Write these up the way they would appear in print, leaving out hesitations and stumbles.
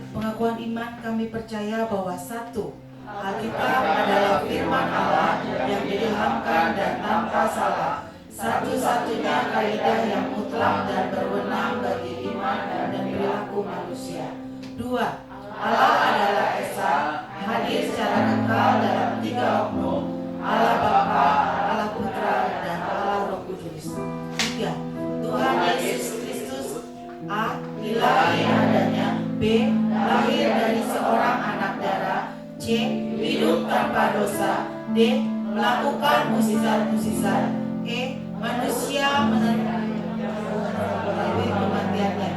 Pengakuan iman kami percaya bahwa satu, Alkitab adalah firman Allah yang diilhamkan dan tanpa salah, satu-satunya kaidah yang mutlak dan berwenang bagi iman dan perilaku manusia. Dua, Allah adalah Esa, hadir secara kekal dalam tiga oknum, Allah Bapa, Allah Putra, dan Allah Roh Kudus. Tiga, Tuhan Yesus Kristus, A. Ilahi adanya, B. Lahir dari seorang anak darah, C. Hidup tanpa dosa, D. Melakukan mukjizat-mukjizat, E. Manusia melalui kematiannya,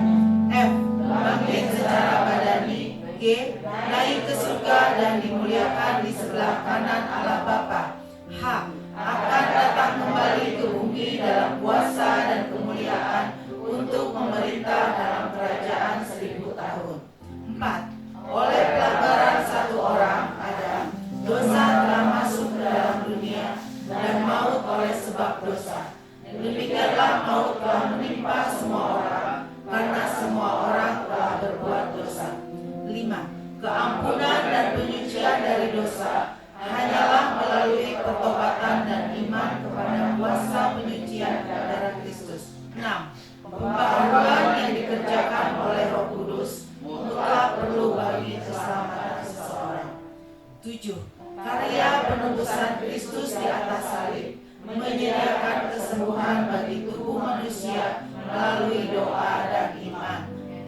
F. Bangkit secara badani, G. Naik ke surga dan dimuliakan di sebelah kanan Allah Bapa, H. Akan datang kembali ke bumi dalam kuasa dan kemuliaan untuk memerintah dalam kerajaan 1000 tahun. 4. Oleh pelanggaran satu orang, Adam, dosa telah masuk ke dalam dunia dan maut oleh sebab dosa. Demikianlah maut telah menimpa semua orang karena semua orang telah berbuat dosa. 5. Keampunan dan penyucian dari dosa hanyalah melalui pertobatan dan iman kepada kuasa penyucian darah Kristus. 6. Pembaharuan yang dikerjakan oleh Roh Kudus mutlak perlu bagi keselamatan seseorang. 7. Karya penebusan Kristus di atas salib menyediakan kesembuhan bagi tubuh manusia melalui doa dan iman.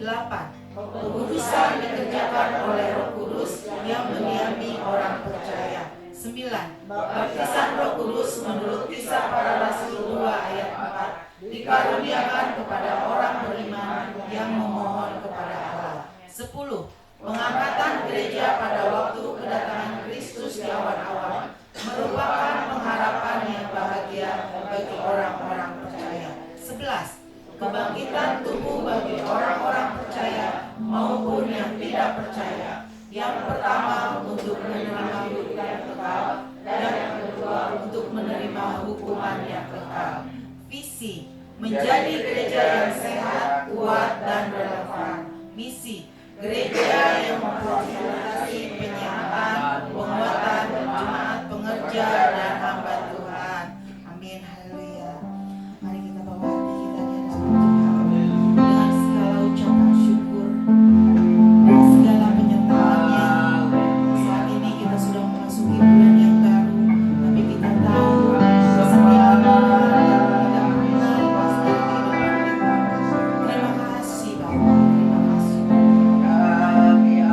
8. Pengudusan dikerjakan oleh Roh Kudus yang mendiami orang percaya. 9. Baptisan Roh Kudus menurut Kisah Para Rasul 2 ayat 4 dikaruniakan kepada orang beriman yang memohon kepada Allah. 10. Pengangkatan gereja pada waktu kedatangan Kristus di awal-awal merupakan pengharapan yang bahagia bagi orang-orang percaya. 11. Kebangkitan tubuh bagi orang-orang percaya maupun yang tidak percaya. Yang pertama untuk menerima hidup yang kekal, dan yang kedua untuk menerima hukuman yang kekal. Visi: menjadi gereja yang sehat, kuat, dan relevan. Misi: gereja yang memfasilitasi penyiapan, penguatan jemaat pengerja dan hamba Tuhan. Amin. Haleluya. Mari kita bawa hati kita di hadapan Tuhan dengan segala ucapan syukur dan segala penyertaannya. Saat ini kita sudah memasuki bulan yang baru, tapi kita tahu setiap kita tidak pernah lepas dari kehidupan kita. Terima kasih Bapak. Terima kasih. Haleluya.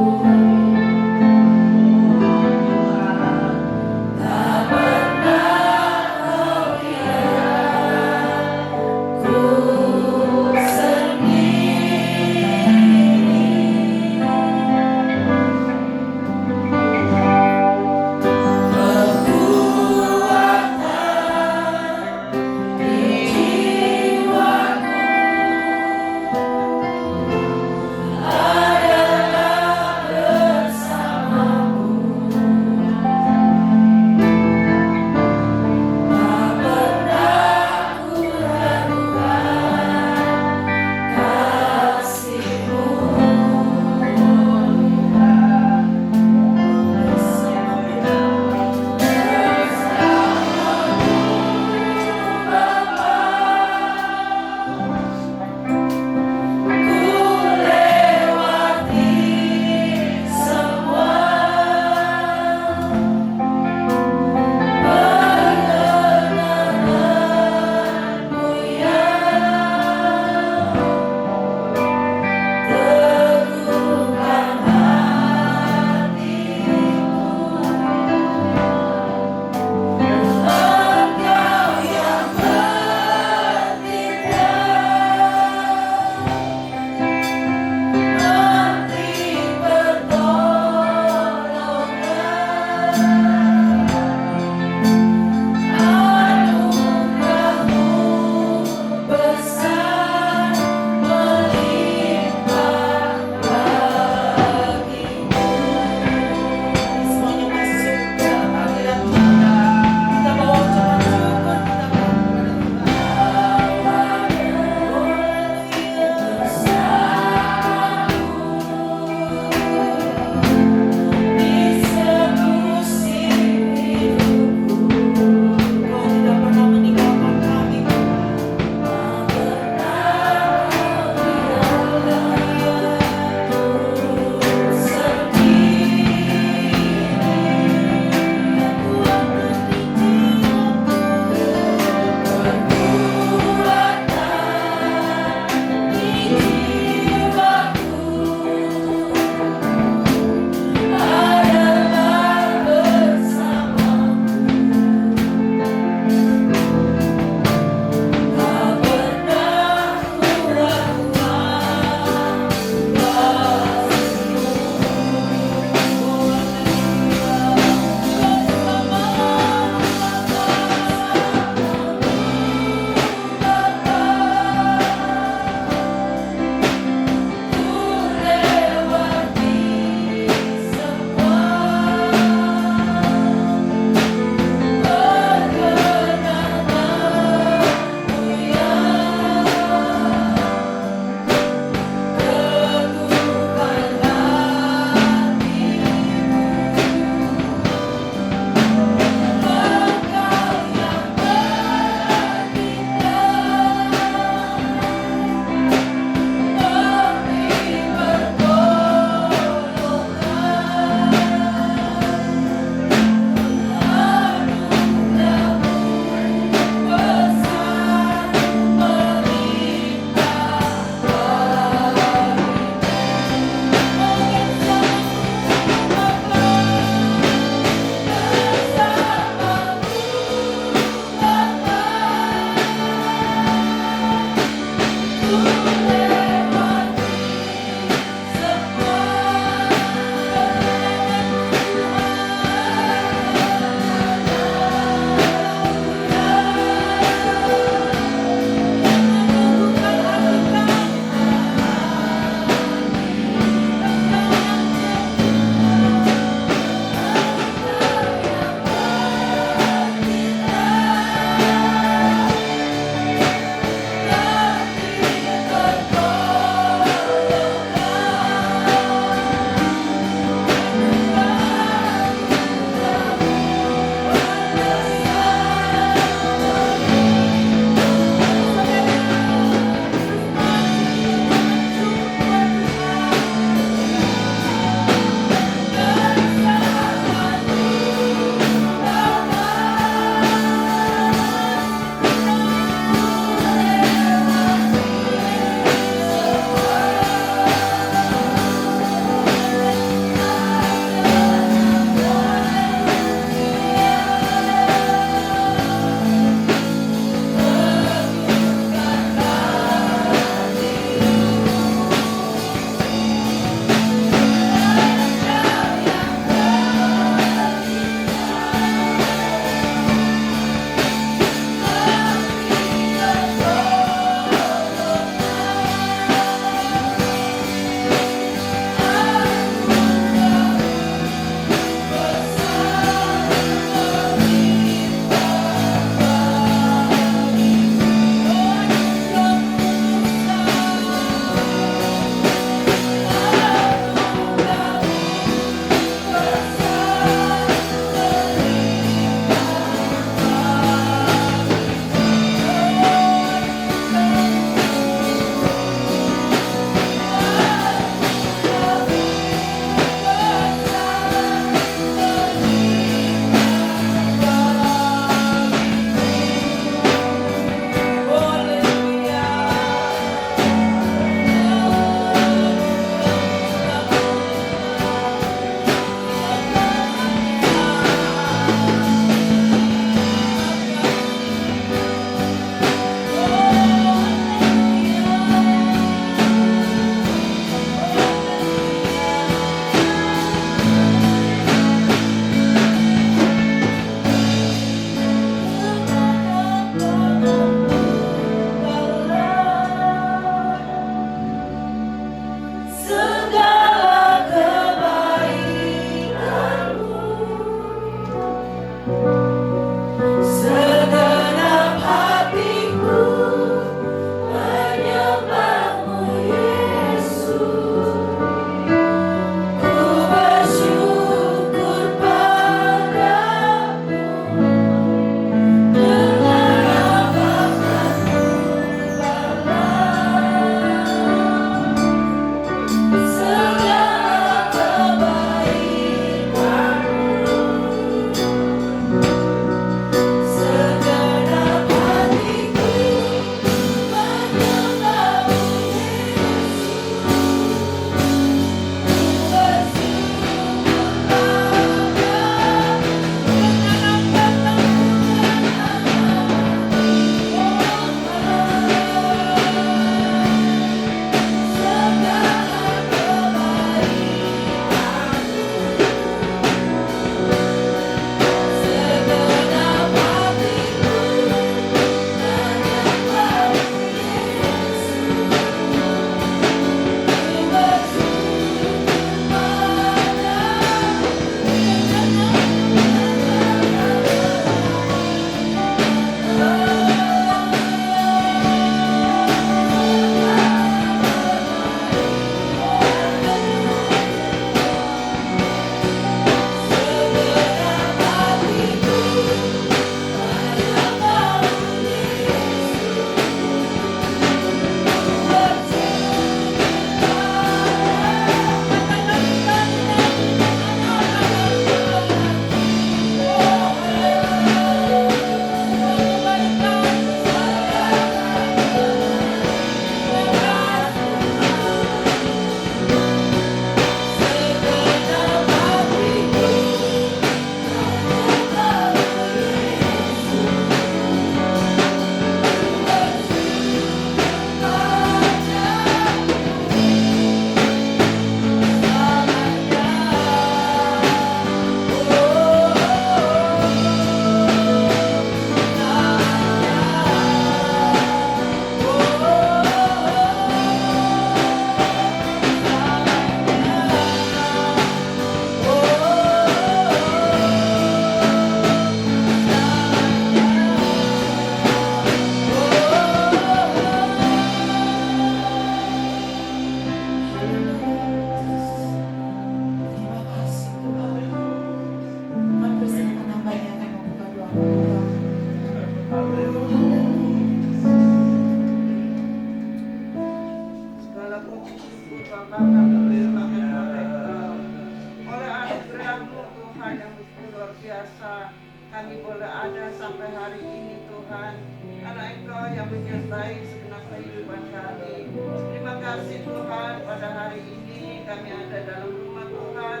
sampai hari ini Tuhan, karena Engkau yang menyertai segenap kehidupan kami. Terima kasih Tuhan, pada hari ini kami ada dalam rumah Tuhan.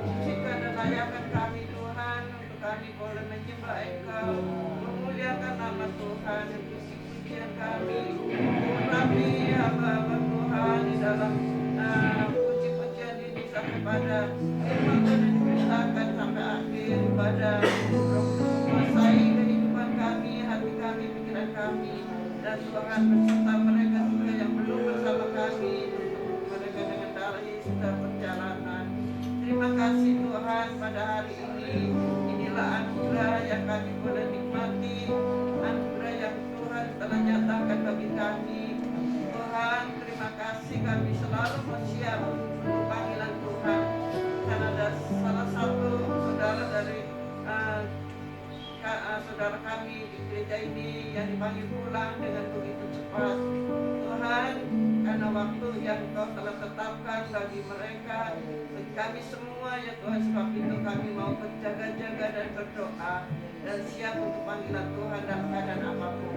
Sucikan dan layakan kami Tuhan, untuk kami boleh menyembah Engkau, memuliakan nama Tuhan, dan puji-pujian kami. Urapi hamba-hamba Tuhan di dalam puji-pujian ini sampai pada firman Tuhan yang diberitakan sampai akhir pada menguasai kehidupan kami, hati kami, pikiran kami, dan Tuhan beserta mereka juga yang belum bersama kami, untuk mereka dengan dalih sudah perjalanan. Terima kasih Tuhan, pada hari ini inilah anugerah yang kami boleh nikmati, anugerah yang Tuhan telah nyatakan bagi kami. Tuhan, terima kasih, kami selalu bersiap untuk panggilan Tuhan, karena ada salah satu saudara dari saudara kami di gereja ini yang dipanggil pulang dengan begitu cepat. Tuhan, karena waktu yang Kau telah tetapkan bagi mereka, bagi kami semua ya Tuhan, sebab itu kami mau berjaga-jaga dan berdoa dan siap untuk panggilan Tuhan dalam keadaan apapun.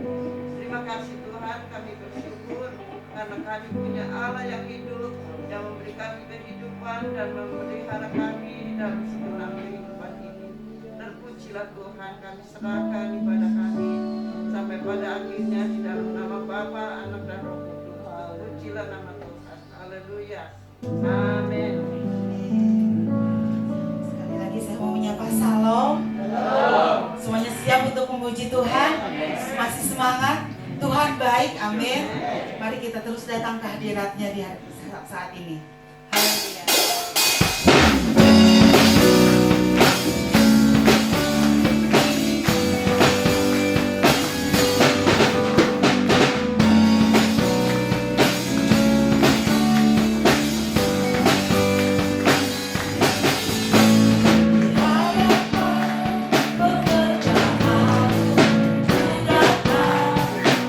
Terima kasih Tuhan, kami bersyukur karena kami punya Allah yang hidup, yang memberi kami kehidupan dan memelihara kami dalam segenap kehidupan ini. Terpujilah Tuhan, kami serahkan ibadah kami sampai pada akhirnya di dalam nama Bapa, Anak dan Roh Kudus. Terpujilah nama Tuhan. Haleluya. Amin. Sekali lagi saya mau menyapa salam. Semuanya siap untuk memuji Tuhan? Masih semangat? Tuhan baik, amin. Mari kita terus datang ke hadirat-Nya di saat ini. Haleluya.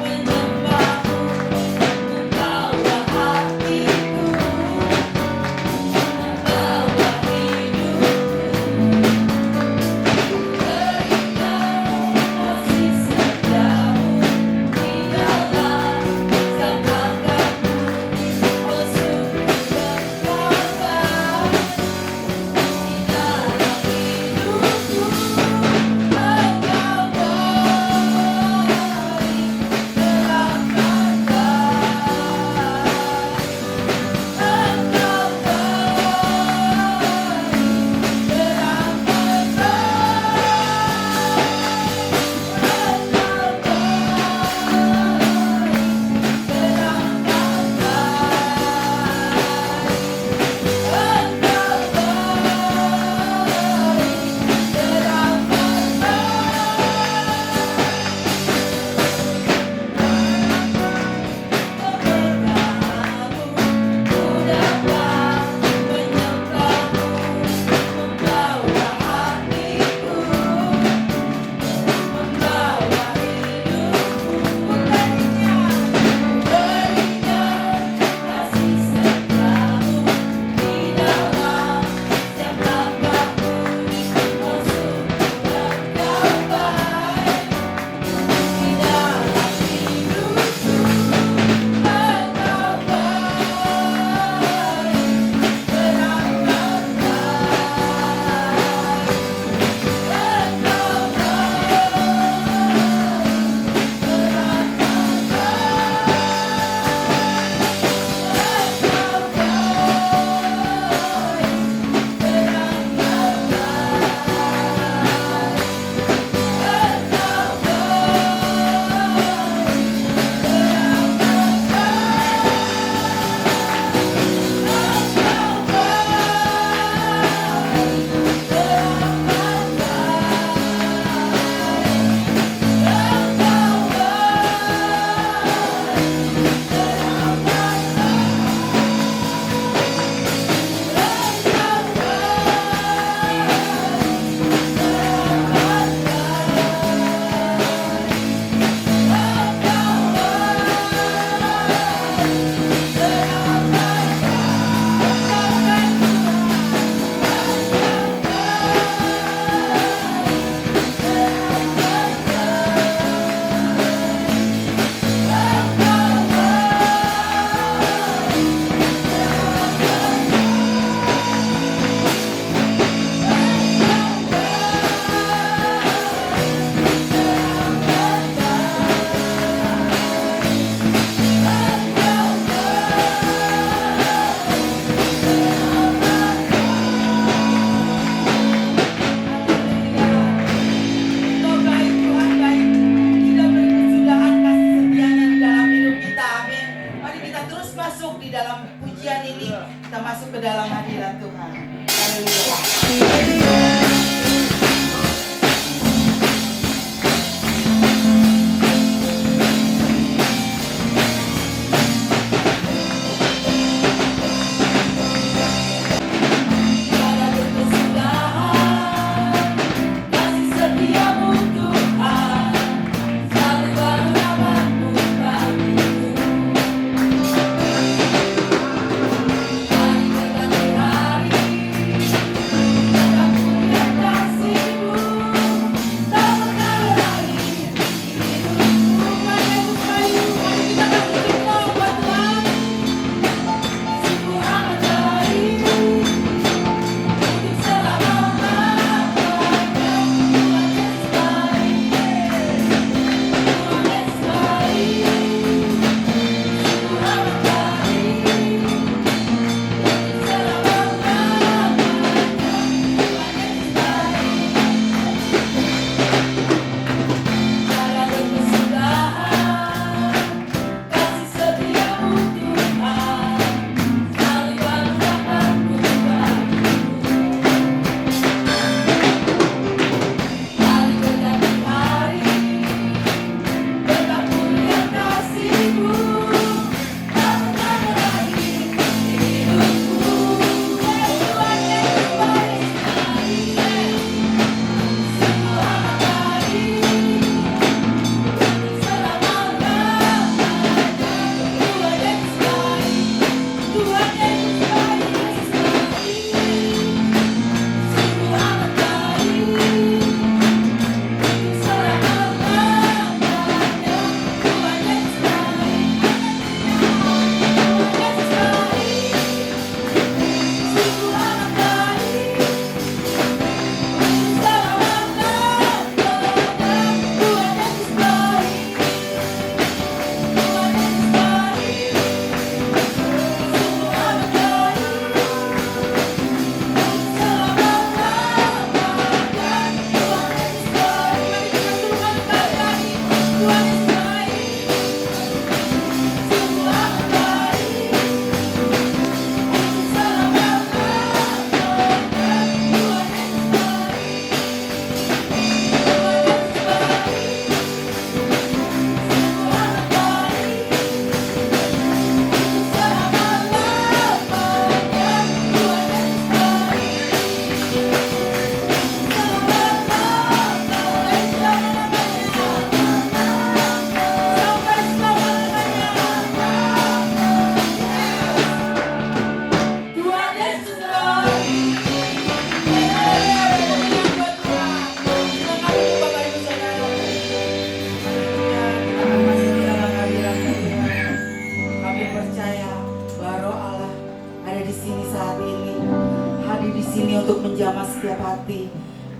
Menyembahmu, Engkaulah hatiku.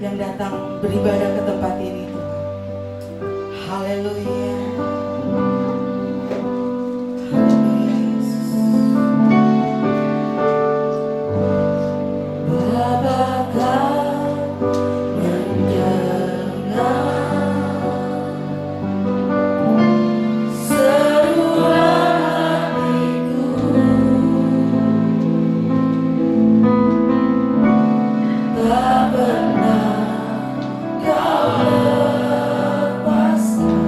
yang datang beribadah ke tempat ini Tuhan. Haleluya. Haleluya Yesus. Bapa Kau mendengar seruan hatiku, tak pernah Kau lepaskan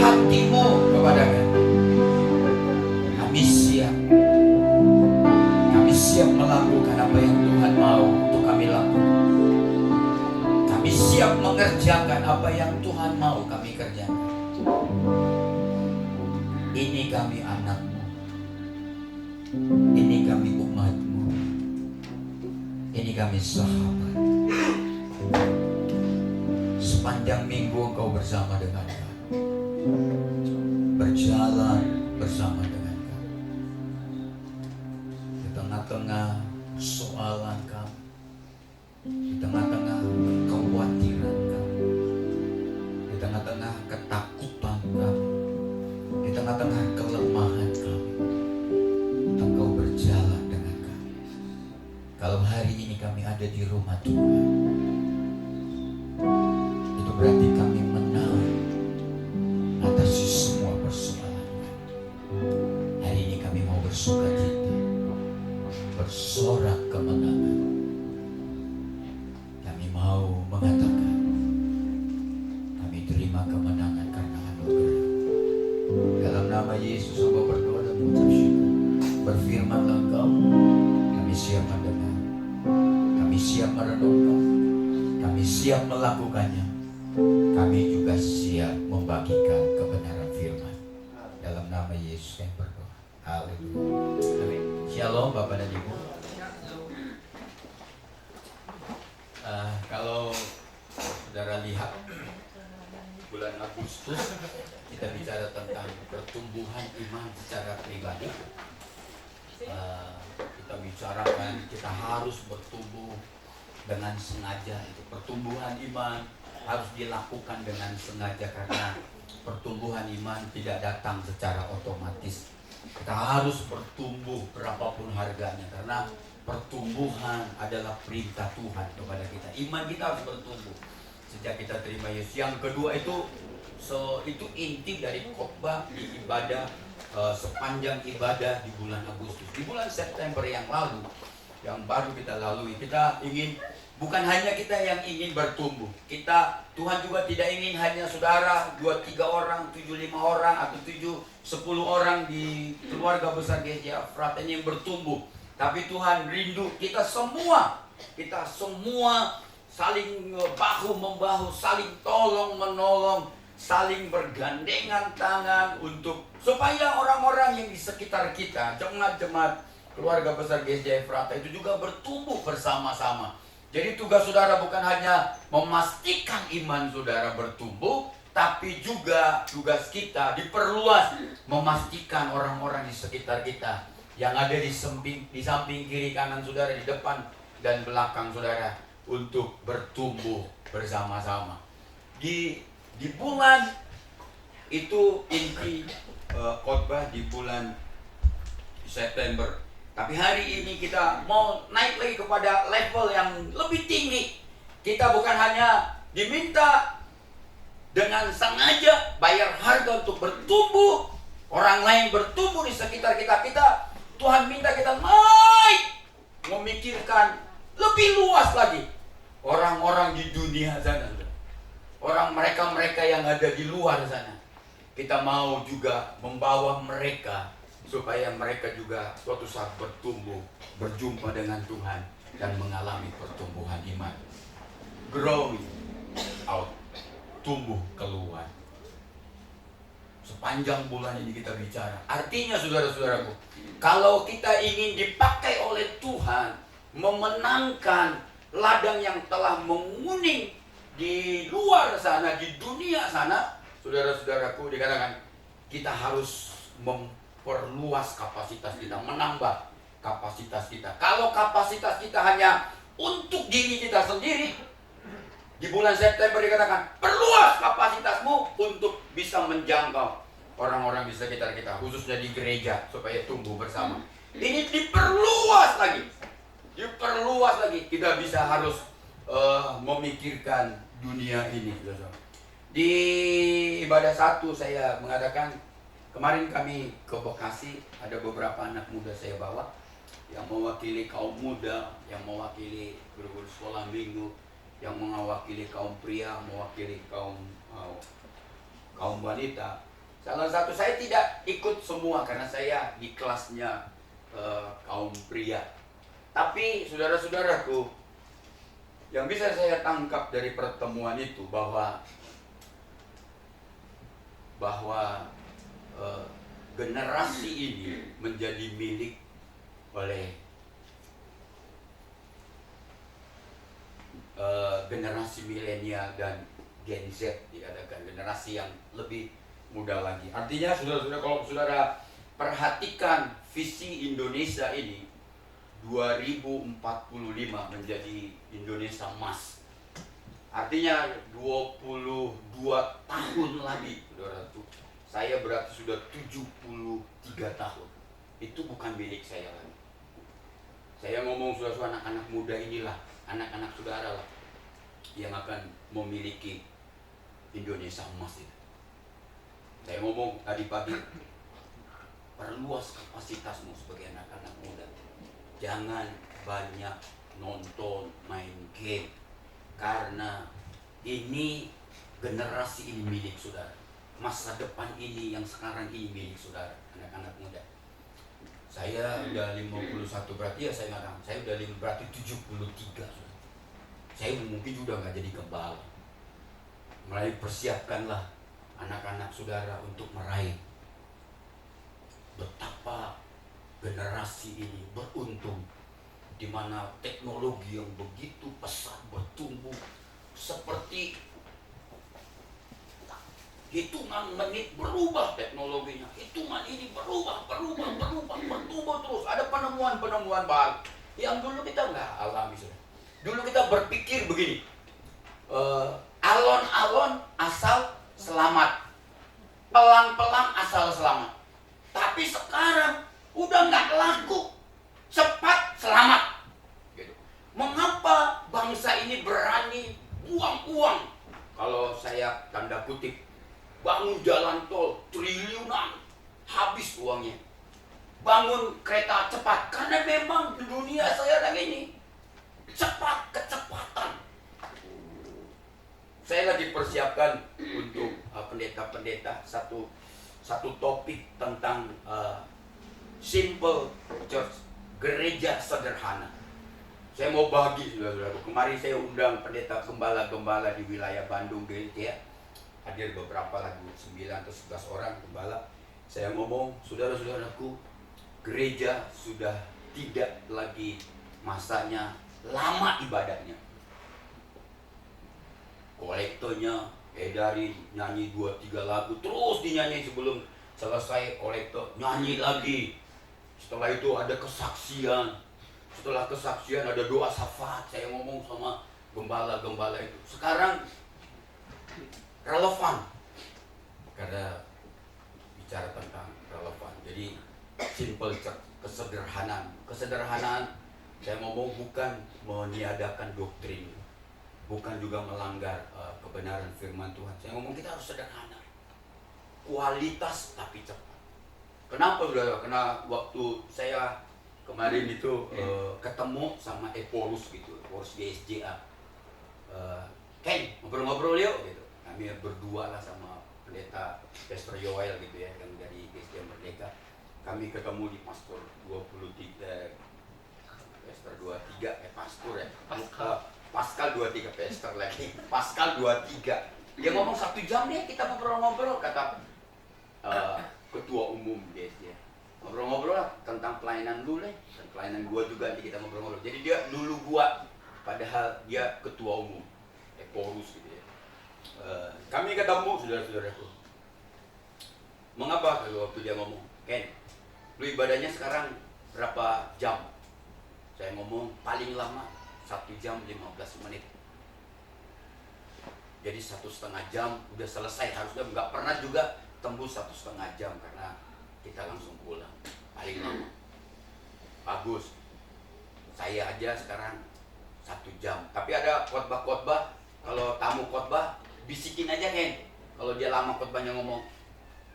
hatimu kepada kami. Kami siap melakukan apa yang Tuhan mau untuk kami lakukan. Kami siap mengerjakan apa yang Tuhan mau kami kerjakan. Ini kami anak-Mu, ini kami umat-Mu, ini kami sahabat. Sepanjang minggu Engkau bersama dengan kami, berjalan bersama dengan kami, di tengah-tengah soalan kami, di tengah-tengah kekhawatiran kami, di tengah-tengah ketakutan kami, di tengah-tengah kelemahan kami, Engkau berjalan dengan kami. Kalau hari ini kami ada di rumah Tuhan, itu berarti kami menang atasi semua persoalan kami. Hari ini kami mau bersukacita, bersorak kemenangan. Kami mau mengatakan, kami terima kemenangan karena anugerah. Dalam nama Yesus Engkau berdoa dan mengucap syukur. Berfirmanlah Engkau, kami siap mendengar, kami siap merenungkan, kami siap melakukannya, kami juga siap membagikan kebenaran firman. Dalam nama Yesus yang berdoa. Haleluya. Amin. Shalom Bapak dan Ibu. Kalau saudara lihat bulan Agustus, kita bicara tentang pertumbuhan iman secara pribadi. Kita bicarakan kita harus bertumbuh dengan sengaja. Itu pertumbuhan iman harus dilakukan dengan sengaja, karena pertumbuhan iman tidak datang secara otomatis. Kita harus bertumbuh berapapun harganya, karena pertumbuhan adalah perintah Tuhan kepada kita. Iman kita harus bertumbuh sejak kita terima Yesus. Yang kedua itu inti dari khotbah di ibadah, sepanjang ibadah di bulan Agustus. Di bulan September yang lalu, yang baru kita lalui, kita ingin, bukan hanya kita yang ingin bertumbuh. Tuhan juga tidak ingin hanya saudara 2-3 orang, 7-5 orang, atau 7-10 orang di keluarga besar GCI Efrata ini yang bertumbuh. Tapi Tuhan rindu kita semua saling bahu-membahu, saling tolong-menolong, saling bergandengan tangan supaya orang-orang yang di sekitar kita, jemaat-jemaat keluarga besar GCI Efrata itu juga bertumbuh bersama-sama. Jadi tugas saudara bukan hanya memastikan iman saudara bertumbuh, tapi juga tugas kita diperluas, memastikan orang-orang di sekitar kita yang ada di samping kiri kanan saudara, di depan dan belakang saudara, untuk bertumbuh bersama-sama. Di bulan itu inti khotbah di bulan September. Tapi hari ini kita mau naik lagi kepada level yang lebih tinggi. Kita bukan hanya diminta dengan sengaja bayar harga untuk bertumbuh, orang lain bertumbuh di sekitar kita. Tuhan minta kita naik, memikirkan lebih luas lagi orang-orang di dunia sana, orang mereka yang ada di luar sana. Kita mau juga membawa mereka supaya mereka juga suatu saat bertumbuh, berjumpa dengan Tuhan dan mengalami pertumbuhan iman. Growing out, tumbuh keluar. Sepanjang bulan ini kita bicara. Artinya saudara-saudaraku, kalau kita ingin dipakai oleh Tuhan memenangkan ladang yang telah menguning di luar sana, di dunia sana, saudara-saudaraku, dikatakan kita harus memperluas kapasitas kita, menambah kapasitas kita. Kalau kapasitas kita hanya untuk diri kita sendiri, di bulan September dikatakan perluas kapasitasmu untuk bisa menjangkau orang-orang di sekitar kita, khususnya di gereja, supaya tumbuh bersama. Ini diperluas lagi. Kita bisa harus memikirkan dunia ini. Di ibadah 1 saya mengatakan, kemarin kami ke Bekasi, ada beberapa anak muda saya bawa yang mewakili kaum muda, yang mewakili guru-guru sekolah minggu, yang mewakili kaum pria, mewakili kaum wanita. Salah satu, saya tidak ikut semua karena saya di kelasnya kaum pria. Tapi saudara-saudaraku, yang bisa saya tangkap dari pertemuan itu bahwa generasi ini menjadi milik oleh generasi milenial dan Gen Z, dikatakan generasi yang lebih muda lagi. Artinya saudara-saudara, kalau saudara perhatikan visi Indonesia ini 2045 menjadi Indonesia emas. Artinya 22 tahun lagi, saudara, saya berarti sudah 73 tahun. Itu bukan milik saya lagi. Saya ngomong saudara-saudara, anak-anak muda inilah, anak-anak saudara lah yang akan memiliki Indonesia emas itu. Saya ngomong tadi pagi, perluas kapasitasmu sebagai anak-anak muda. Jangan banyak nonton, main game, karena ini generasi ini milik saudara. Masa depan ini yang sekarang ini milik saudara, anak-anak muda. Saya udah 51, berarti ya saya ngatakan, saya udah berarti 73. Saya mungkin juga nggak jadi gembala. Mulai persiapkanlah anak-anak saudara untuk meraih. Betapa generasi ini beruntung, di mana teknologi yang begitu pesat bertumbuh seperti hitungan menit berubah teknologinya, hitungan ini berubah bertumbuh terus. Ada penemuan baru yang dulu kita nggak alami. Dulu kita berpikir begini, alon-alon asal selamat, pelan-pelan asal selamat. Tapi sekarang udah nggak laku, cepat selamat. Gitu. Mengapa bangsa ini berani buang uang? Kalau saya tanda kutip, bangun jalan tol triliunan, habis uangnya. Bangun kereta cepat, karena memang di dunia sekarang ini cepat, kecepatan. Saya lagi persiapkan untuk pendeta-pendeta satu topik tentang simple church, gereja sederhana. Saya mau bagi, saudara-saudara. Kemarin saya undang pendeta gembala-gembala di wilayah Bandung, ya. Hadir beberapa lagi, 9 atau 11 orang gembala. Saya ngomong, saudara-saudaraku, gereja sudah tidak lagi masanya lama ibadahnya. Kolektornya edarin, nyanyi 2-3 lagu, terus dinyanyi sebelum selesai kolektor, nyanyi lagi. Setelah itu ada kesaksian. Setelah kesaksian ada doa syafaat. Saya ngomong sama gembala-gembala itu. Sekarang relevan. Karena bicara tentang relevan. Jadi simple church, kesederhanaan. Kesederhanaan, saya ngomong bukan meniadakan doktrin, bukan juga melanggar kebenaran firman Tuhan. Saya ngomong kita harus sederhana, kualitas tapi cepat. Kenapa saudara? Karena waktu saya kemarin itu ketemu sama Eporus gitu, Eporus GSJA, Ken ngobrol-ngobrol yuk gitu. Kami berdua lah sama pendeta Pastor Yoel gitu ya, yang dari GSJA Merdeka. Kami ketemu di Pastor 23, Pastor 23, Pastor ya, Pascal 23, Pastor lagi, Pascal 23. Dia ngomong 1 jam deh kita ngobrol-ngobrol, kata ketua umum GSJA. Ngobrol-ngobrol lah tentang pelayanan lu, dan pelayanan gua juga, nanti kita ngobrol-ngobrol. Jadi dia dulu gua, padahal dia ketua umum Eporus gitu ya. Kami ketemu, saudara-saudaraku. Mengapa kalau waktu dia ngomong, Ken, lu ibadahnya sekarang berapa jam? Saya ngomong paling lama 1 jam 15 menit. Jadi 1,5 jam udah selesai. Harusnya nggak pernah juga tembus 1,5 jam karena kita langsung pulang. Paling lama. Bagus. Saya aja sekarang 1 jam. Tapi ada khotbah-khotbah, kalau tamu khotbah bisikin aja Ken. Kalau dia lama khotbahnya ngomong,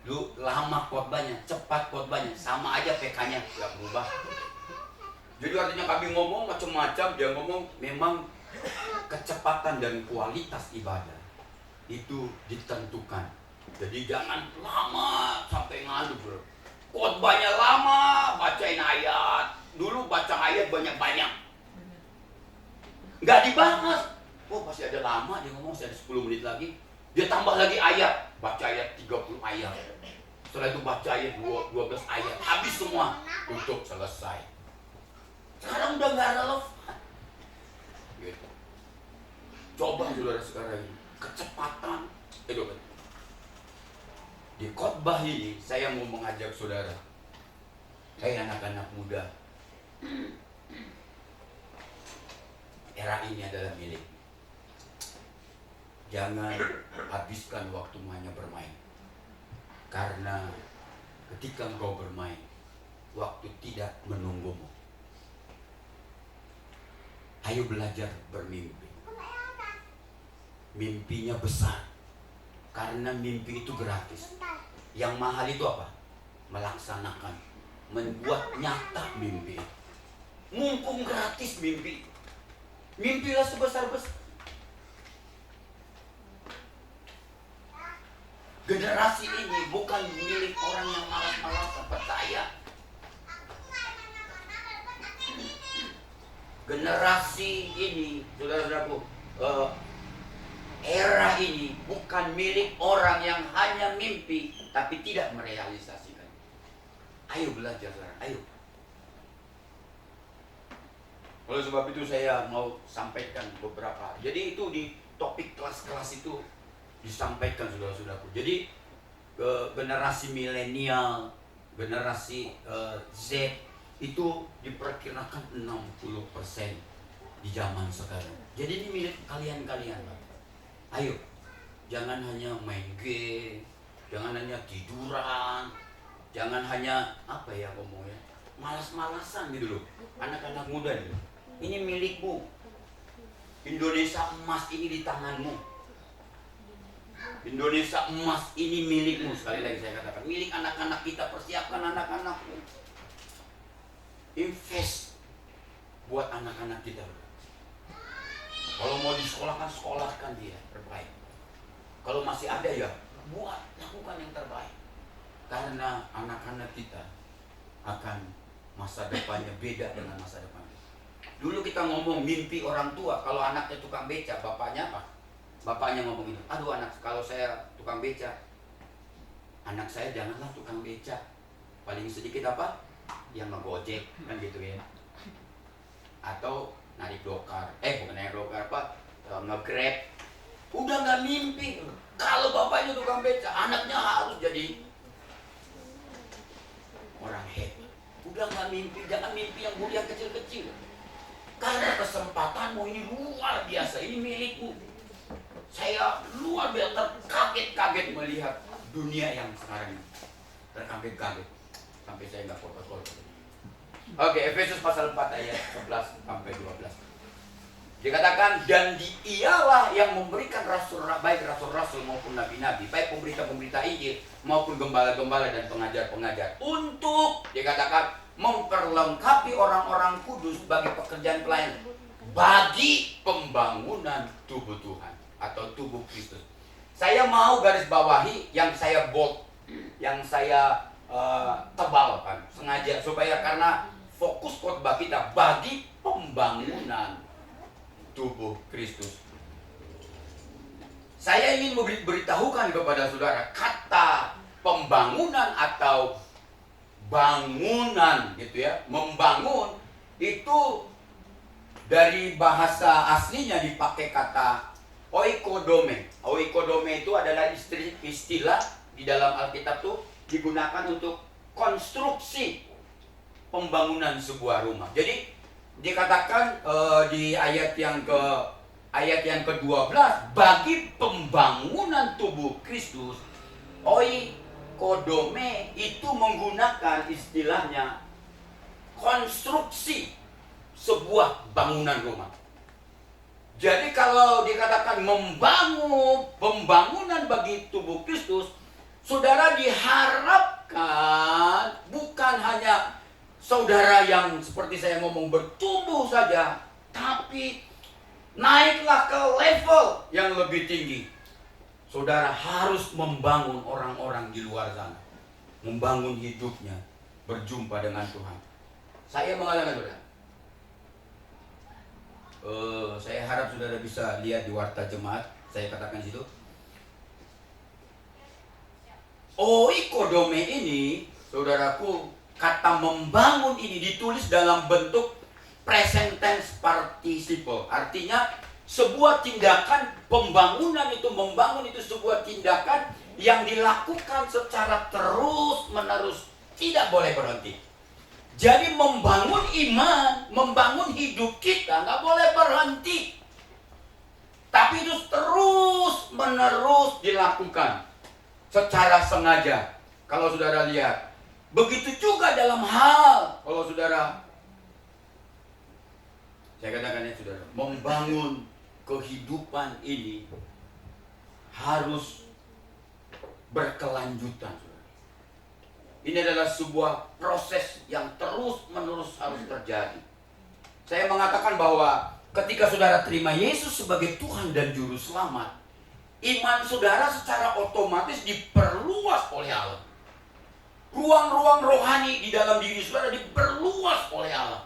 lu lama khotbahnya, cepat khotbahnya, sama aja PK-nya, nggak berubah. Jadi artinya kami ngomong macam-macam, dia ngomong memang kecepatan dan kualitas ibadah itu ditentukan. Jadi jangan lama ngantuk bro. Khotbahnya lama, bacain ayat. Dulu baca ayat banyak-banyak. Nggak dibahas. Oh pasti ada lama, dia ngomong saya ada 10 menit lagi. Dia tambah lagi ayat. Baca ayat 30 ayat. Setelah itu baca ayat 12 ayat. Habis semua. Tutup, selesai. Sekarang udah nggak relevan. Gitu. Coba saudara sekarang ini. Kecepatan. Di khotbah ini saya mau mengajak saudara, hai anak-anak muda, era ini adalah milik. Jangan habiskan waktumu hanya bermain. Karena ketika engkau bermain, waktu tidak menunggumu. Ayo belajar bermimpi. Mimpinya besar. Karena mimpi itu gratis. Yang mahal itu apa? Melaksanakan, membuat nyata mimpi. Mumpung gratis mimpi, mimpilah sebesar-besar. Generasi ini bukan milik orang yang malas-malasan, percaya. Generasi ini, saudara-saudaraku, era ini bukan milik orang yang hanya mimpi tapi tidak merealisasikan. Ayo belajar sekarang, ayo. Oleh sebab itu saya mau sampaikan beberapa. Jadi itu di topik kelas-kelas itu disampaikan saudara-saudaraku. Jadi generasi milenial, generasi Z itu diperkirakan 60% di zaman sekarang. Jadi ini milik kalian-kalian. Ayo, jangan hanya main game, jangan hanya tiduran, jangan hanya apa ya ngomongnya, malas-malasan gitu loh. Anak-anak muda nih, ini milikmu. Indonesia emas ini di tanganmu. Indonesia emas ini milikmu. Sekali lagi saya katakan, milik anak-anak kita. Persiapkan anak-anakmu. Invest buat anak-anak kita. Kalau mau disekolahkan, sekolahkan dia terbaik. Kalau masih ada ya, lakukan yang terbaik. Karena anak-anak kita akan masa depannya beda dengan masa depan. Dulu kita ngomong mimpi orang tua, kalau anaknya tukang beca, bapaknya apa? Bapaknya ngomong itu, aduh anak, kalau saya tukang beca, anak saya janganlah tukang beca. Paling sedikit apa? Yang ngegojek, kan gitu ya. Atau narik dokar, bukan narik dokar apa, nge-grab. Udah nggak mimpi. Kalau bapaknya tukang beca, anaknya harus jadi orang hebat. Udah nggak mimpi, jangan mimpi yang mulia kecil-kecil. Karena kesempatanmu ini luar biasa, ini milikmu. Saya luar biasa terkaget-kaget melihat dunia yang sekarang ini. Terkaget-kaget. Sampai saya nggak fokus-fokus. Oke, Efesus pasal 4 ayat 11 sampai 12. Dikatakan, dan dialah yang memberikan rasul, baik rasul-rasul maupun nabi-nabi, baik pemberita-pemberita Injil maupun gembala-gembala dan pengajar-pengajar, untuk dikatakan memperlengkapi orang-orang kudus bagi pekerjaan pelayanan, bagi pembangunan tubuh Tuhan atau tubuh Kristus. Saya mau garis bawahi yang saya bold, yang saya tebalkan sengaja supaya karena fokus khotbah kita bagi pembangunan tubuh Kristus. Saya ingin memberitahukan kepada saudara, kata pembangunan atau bangunan gitu ya, membangun itu dari bahasa aslinya dipakai kata oikodome. Oikodome itu adalah istilah di dalam Alkitab tuh digunakan untuk konstruksi pembangunan sebuah rumah. Jadi dikatakan di ayat yang ke-12, bagi pembangunan tubuh Kristus, oikodome itu menggunakan istilahnya konstruksi sebuah bangunan rumah. Jadi kalau dikatakan membangun pembangunan bagi tubuh Kristus, saudara diharapkan bukan hanya saudara yang seperti saya ngomong bertumbuh saja, tapi naiklah ke level yang lebih tinggi. Saudara harus membangun orang-orang di luar sana. membangun hidupnya, berjumpa dengan Tuhan. Saya mengatakan saudara, saya harap saudara bisa lihat di warta jemaat, saya katakan situ. Oikodome ini, saudaraku, kata membangun ini ditulis dalam bentuk present tense participle. Artinya sebuah tindakan pembangunan itu, membangun itu sebuah tindakan yang dilakukan secara terus menerus, tidak boleh berhenti. Jadi membangun iman, membangun hidup kita nggak boleh berhenti, tapi itu terus menerus dilakukan secara sengaja. Kalau saudara lihat, begitu juga dalam hal, kalau saudara, saya katakan ya saudara, membangun kehidupan ini harus berkelanjutan. Ini adalah sebuah proses yang terus menerus harus terjadi. Saya mengatakan bahwa ketika saudara terima Yesus sebagai Tuhan dan Juru Selamat, iman saudara secara otomatis diperluas oleh Allah. Ruang-ruang rohani di dalam diri saudara diperluas oleh Allah.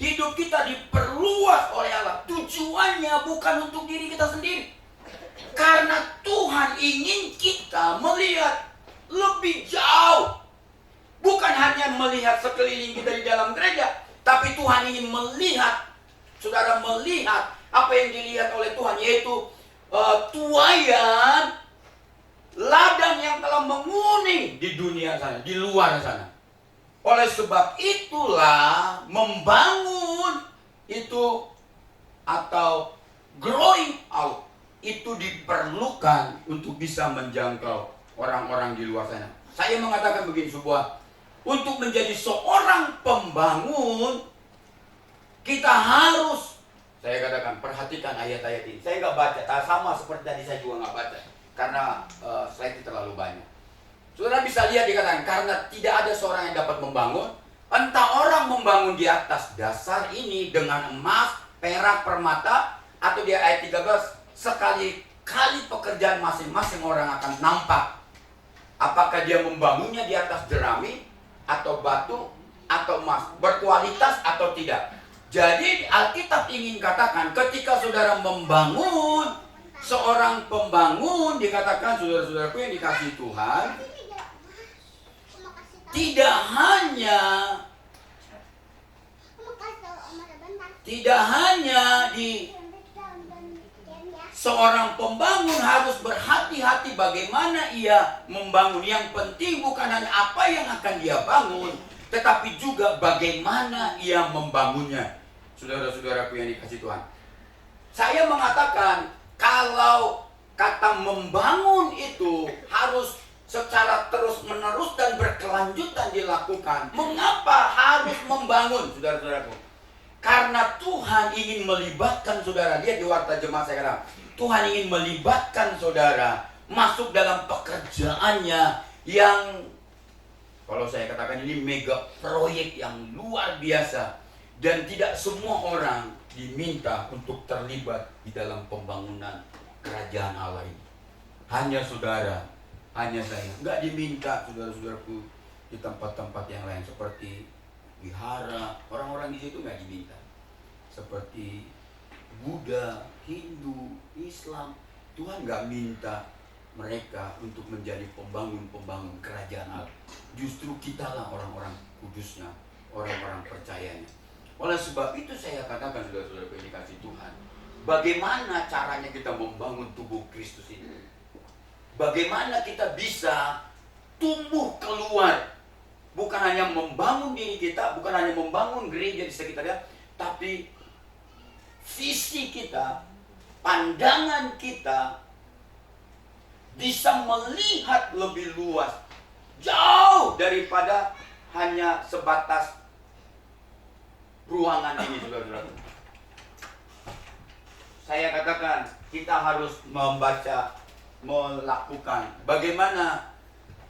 Hidup kita diperluas oleh Allah. Tujuannya bukan untuk diri kita sendiri. Karena Tuhan ingin kita melihat lebih jauh. Bukan hanya melihat sekeliling kita di dalam gereja, tapi Tuhan ingin melihat, saudara melihat apa yang dilihat oleh Tuhan, yaitu tuaian ladang yang telah menguning di dunia sana, di luar sana. Oleh sebab itulah membangun itu atau growing out itu diperlukan untuk bisa menjangkau orang-orang di luar sana. Saya mengatakan begini, untuk menjadi seorang pembangun, kita harus, saya katakan, perhatikan ayat-ayat ini. Saya nggak baca, sama seperti tadi saya juga nggak baca, karena slide terlalu banyak. Saudara bisa lihat dikatakan, karena tidak ada seorang yang dapat membangun, entah orang membangun di atas dasar ini dengan emas, perak, permata, atau di ayat 13, sekali-kali pekerjaan masing-masing orang akan nampak. Apakah dia membangunnya di atas jerami, atau batu, atau emas, berkualitas atau tidak. Jadi Alkitab ingin katakan, ketika saudara membangun, seorang pembangun dikatakan, saudara-saudaraku yang dikasihi Tuhan, tidak hanya di seorang pembangun harus berhati-hati bagaimana ia membangun. Yang penting bukan hanya apa yang akan dia bangun, tetapi juga bagaimana ia membangunnya. Saudara-saudaraku yang dikasihi Tuhan, saya mengatakan kalau kata membangun itu harus secara terus-menerus dan berkelanjutan dilakukan. Mengapa harus membangun, saudara-saudaraku? Karena Tuhan ingin melibatkan saudara. Lihat di warta jemaat saya katakan, Tuhan ingin melibatkan saudara masuk dalam pekerjaannya yang, kalau saya katakan ini mega proyek yang luar biasa. Dan tidak semua orang diminta untuk terlibat di dalam pembangunan kerajaan Allah ini. Hanya saudara, hanya saya. Nggak diminta saudara-saudaraku di tempat-tempat yang lain seperti wihara, orang-orang di situ nggak diminta. Seperti Buddha, Hindu, Islam, Tuhan nggak minta mereka untuk menjadi pembangun-pembangun kerajaan Allah. Justru kitalah orang-orang kudusnya, orang-orang percayanya. Oleh sebab itu saya katakan, saudara-saudara yang dikasihi Tuhan, bagaimana caranya kita membangun tubuh Kristus ini? Bagaimana kita bisa tumbuh keluar? Bukan hanya membangun diri kita, bukan hanya membangun gereja di sekitarnya, tapi visi kita, pandangan kita bisa melihat lebih luas, jauh daripada hanya sebatas ruangan ini, saudara-saudara. Saya katakan kita harus membaca, melakukan bagaimana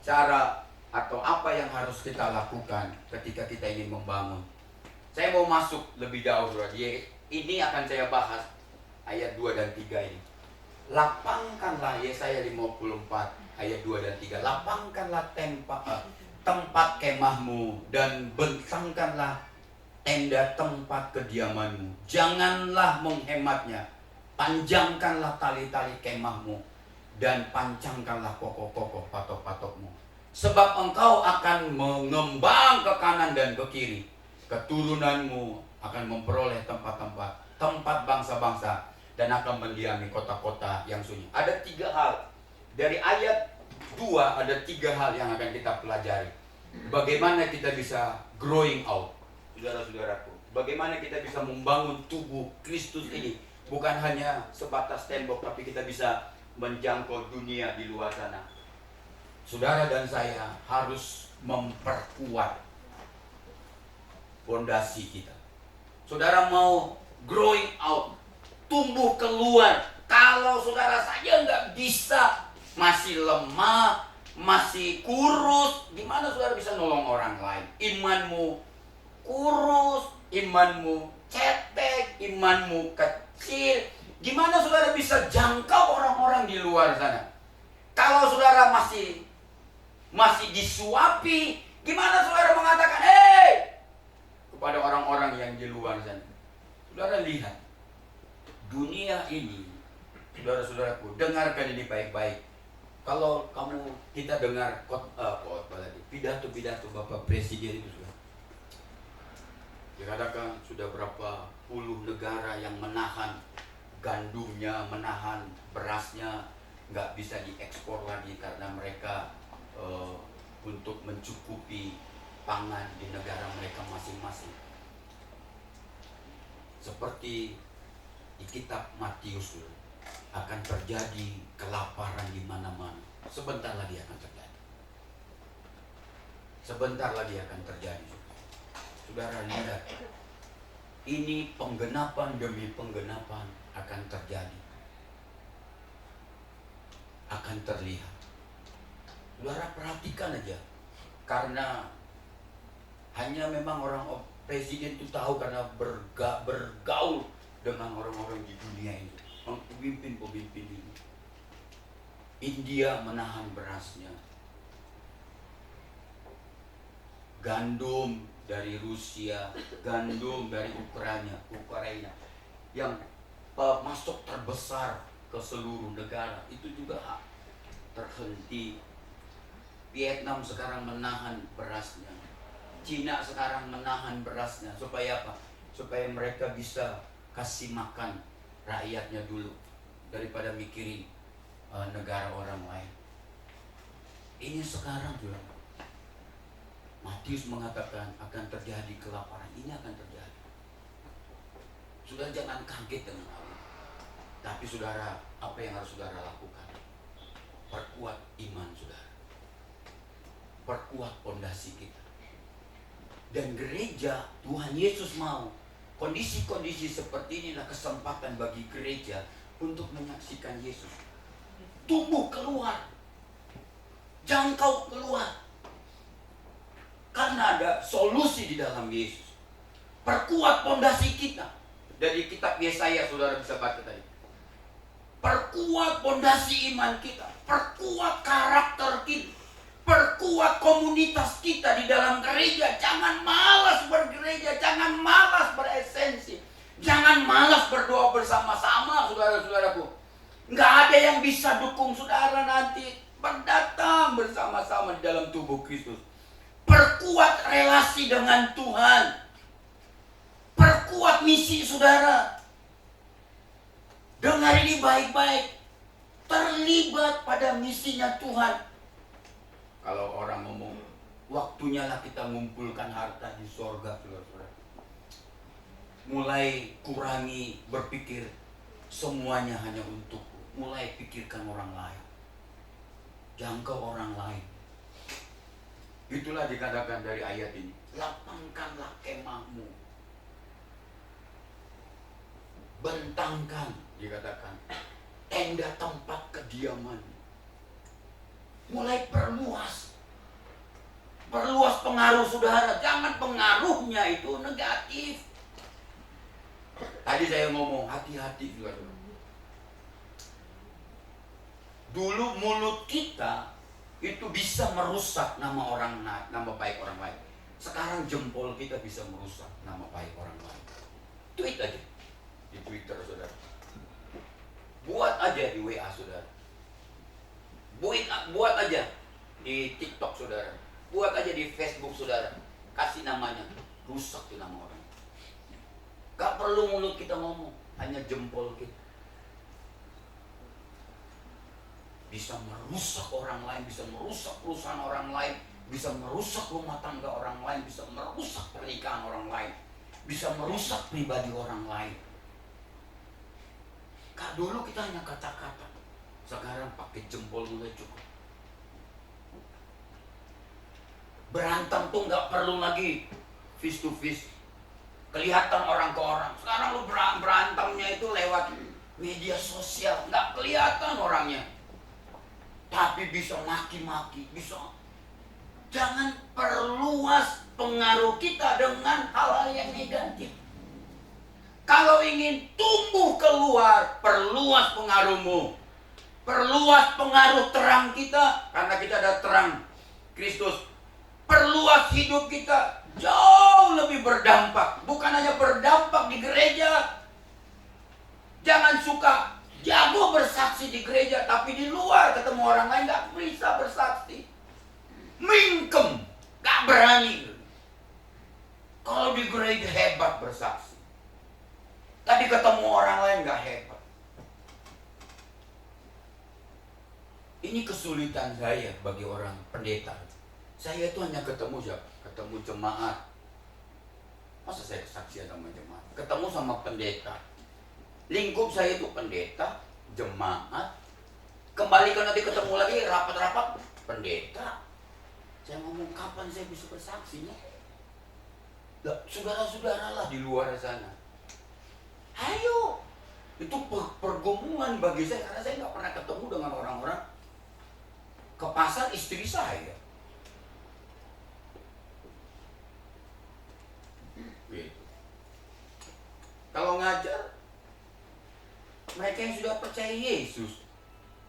cara atau apa yang harus kita lakukan ketika kita ingin membangun. Saya mau masuk lebih jauh, saudara. Ini akan saya bahas ayat 2 dan 3 ini. Lapangkanlah, Yesaya 54 ayat 2 dan 3. Lapangkanlah tempat kemahmu dan bentangkanlah tenda tempat kediamanmu. Janganlah menghematnya. Panjangkanlah tali-tali kemahmu dan pancangkanlah pokok-pokok patok-patokmu. Sebab engkau akan mengembang ke kanan dan ke kiri. Keturunanmu akan memperoleh tempat bangsa-bangsa dan akan mendiami kota-kota yang sunyi. Ada 3 hal. Dari ayat 2 ada 3 hal yang akan kita pelajari. Bagaimana kita bisa growing out, saudara-saudaraku. Bagaimana kita bisa membangun tubuh Kristus ini. Bukan hanya sebatas tembok, tapi kita bisa menjangkau dunia di luar sana. Saudara dan saya harus memperkuat fondasi kita. Saudara mau growing out, tumbuh keluar. Kalau saudara saja nggak bisa, masih lemah, masih kurus, gimana saudara bisa nolong orang lain? Imanmu kurus, imanmu cetek, imanmu kecil. Gimana saudara bisa jangkau orang-orang di luar sana? Kalau saudara masih disuapi, gimana saudara mengatakan, "Hei!" kepada orang-orang yang di luar sana? Saudara lihat, dunia ini, saudara-saudaraku, dengarkan ini baik-baik. Kalau kita dengar pidato Bapak Presiden itu sudah dikatakan sudah berapa puluh negara yang menahan gandumnya, menahan berasnya, nggak bisa diekspor lagi karena mereka untuk mencukupi pangan di negara mereka masing-masing. Seperti di kitab Matius, akan terjadi kelaparan di mana-mana. Sebentar lagi akan terjadi. Sebentar lagi akan terjadi. Saudara lihat, ini penggenapan demi penggenapan akan terjadi. Akan terlihat. Saudara perhatikan aja. Karena hanya memang orang presiden itu tahu karena bergaul dengan orang-orang di dunia ini. Pemimpin-pemimpin ini. India menahan berasnya. Gandum dari Rusia, gandum dari Ukraina yang masuk terbesar ke seluruh negara itu juga terhenti. Vietnam sekarang menahan berasnya. Cina sekarang menahan berasnya. Supaya apa? Supaya mereka bisa kasih makan rakyatnya dulu daripada mikirin negara orang lain. Ini sekarang juga Matius mengatakan akan terjadi kelaparan. Ini akan terjadi. Saudara jangan kaget dengan hal ini. Tapi saudara, apa yang harus saudara lakukan? Perkuat iman saudara. Perkuat fondasi kita. Dan gereja, Tuhan Yesus mau kondisi-kondisi seperti inilah kesempatan bagi gereja untuk menyaksikan Yesus. Tumbuh keluar. Jangkau keluar. Karena ada solusi di dalam Yesus. Perkuat fondasi kita. Dari kitab Yesaya saudara bisa baca tadi. Perkuat fondasi iman kita. Perkuat karakter kita. Perkuat komunitas kita di dalam gereja. Jangan malas bergereja. Jangan malas beresensi. Jangan malas berdoa bersama-sama saudara-saudaraku. Nggak ada yang bisa dukung saudara nanti. Berdatang bersama-sama di dalam tubuh Kristus. Perkuat relasi dengan Tuhan. Perkuat misi saudara. Dengar ini baik-baik. Terlibat pada misinya Tuhan. Kalau orang ngomong, waktunya lah kita ngumpulkan harta di sorga, saudara-saudara. Mulai kurangi berpikir semuanya hanya untukku. Mulai pikirkan orang lain. Jangkau orang lain. Itulah dikatakan dari ayat ini. Lapangkanlah kemahmu. Bentangkan, dikatakan, tenda tempat kediaman. Mulai perluas. Perluas pengaruh saudara. Jangan pengaruhnya itu negatif. Tadi saya ngomong hati-hati juga. Dulu mulut kita itu bisa merusak nama baik orang lain. Sekarang jempol kita bisa merusak nama baik orang lain. Tweet aja di Twitter, saudara. Buat aja di WA, saudara. Buat aja di TikTok, saudara. Buat aja di Facebook, saudara. Kasih namanya, rusak tuh nama orang. Gak perlu mulut kita ngomong, hanya jempol kita bisa merusak orang lain, bisa merusak perusahaan orang lain, bisa merusak rumah tangga orang lain, bisa merusak pernikahan orang lain, bisa merusak pribadi orang lain. Dulu kita hanya kata-kata, sekarang pakai jempol mulai cukup. Berantem tuh nggak perlu lagi face to face, kelihatan orang ke orang. Sekarang lu berantemnya itu lewat media sosial, nggak kelihatan orangnya, tapi bisa maki-maki, bisa. Jangan perluas pengaruh kita dengan hal-hal yang negatif. Kalau ingin tumbuh keluar, perluas pengaruhmu. Perluas pengaruh terang kita, karena kita ada terang Kristus. Perluas hidup kita, jauh lebih berdampak. Bukan hanya berdampak di gereja. Jangan suka jago bersaksi di gereja, tapi di luar ketemu orang lain gak bisa bersaksi. Mingkem, gak berani. Kalau di gereja hebat bersaksi, tapi ketemu orang lain gak hebat. Ini kesulitan saya bagi orang pendeta. Saya itu hanya ketemu jemaat. Masa saya kesaksian sama jemaat? Ketemu sama pendeta. Lingkup saya itu pendeta, jemaat. Kembali ke nanti ketemu lagi rapat-rapat pendeta. Saya ngomong, kapan saya bisa bersaksinya? Saudara-saudara lah di luar sana. Ayo, itu pergumulan bagi saya, karena saya nggak pernah ketemu dengan orang-orang. Ke pasar istri saya. Gitu. Kalau ngajar, mereka yang sudah percaya Yesus,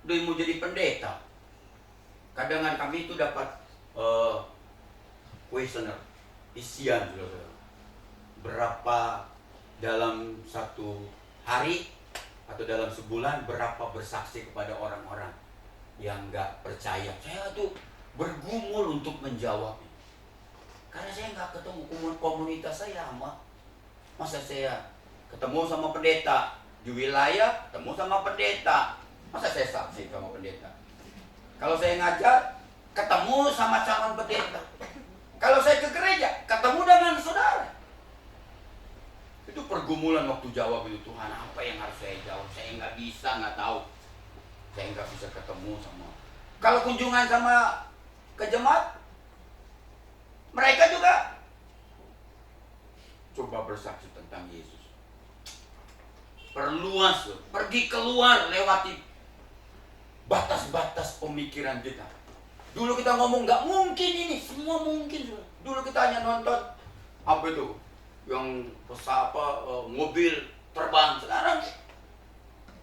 udah mau jadi pendeta. Kadang kami itu dapat questionnaire, isian, saudara. Berapa dalam satu hari atau dalam sebulan, berapa bersaksi kepada orang-orang yang nggak percaya. Saya tuh bergumul untuk menjawab, karena saya nggak ketemu komunitas saya sama. Masa saya ketemu sama pendeta di wilayah, ketemu sama pendeta, masa saya saksi sama pendeta? Kalau saya ngajar, ketemu sama calon pendeta. Kalau saya ke gereja, ketemu dengan saudara. Itu pergumulan waktu jawab itu. Tuhan, apa yang harus saya jawab? Saya nggak bisa, nggak tahu. Saya nggak bisa ketemu sama. Kalau kunjungan sama ke jemaat, mereka juga coba bersaksi tentang Yesus. Perluas, pergi keluar, lewati batas-batas pemikiran kita. Dulu kita ngomong nggak mungkin ini, semua mungkin. Dulu kita hanya nonton apa itu, yang mobil terbang. Sekarang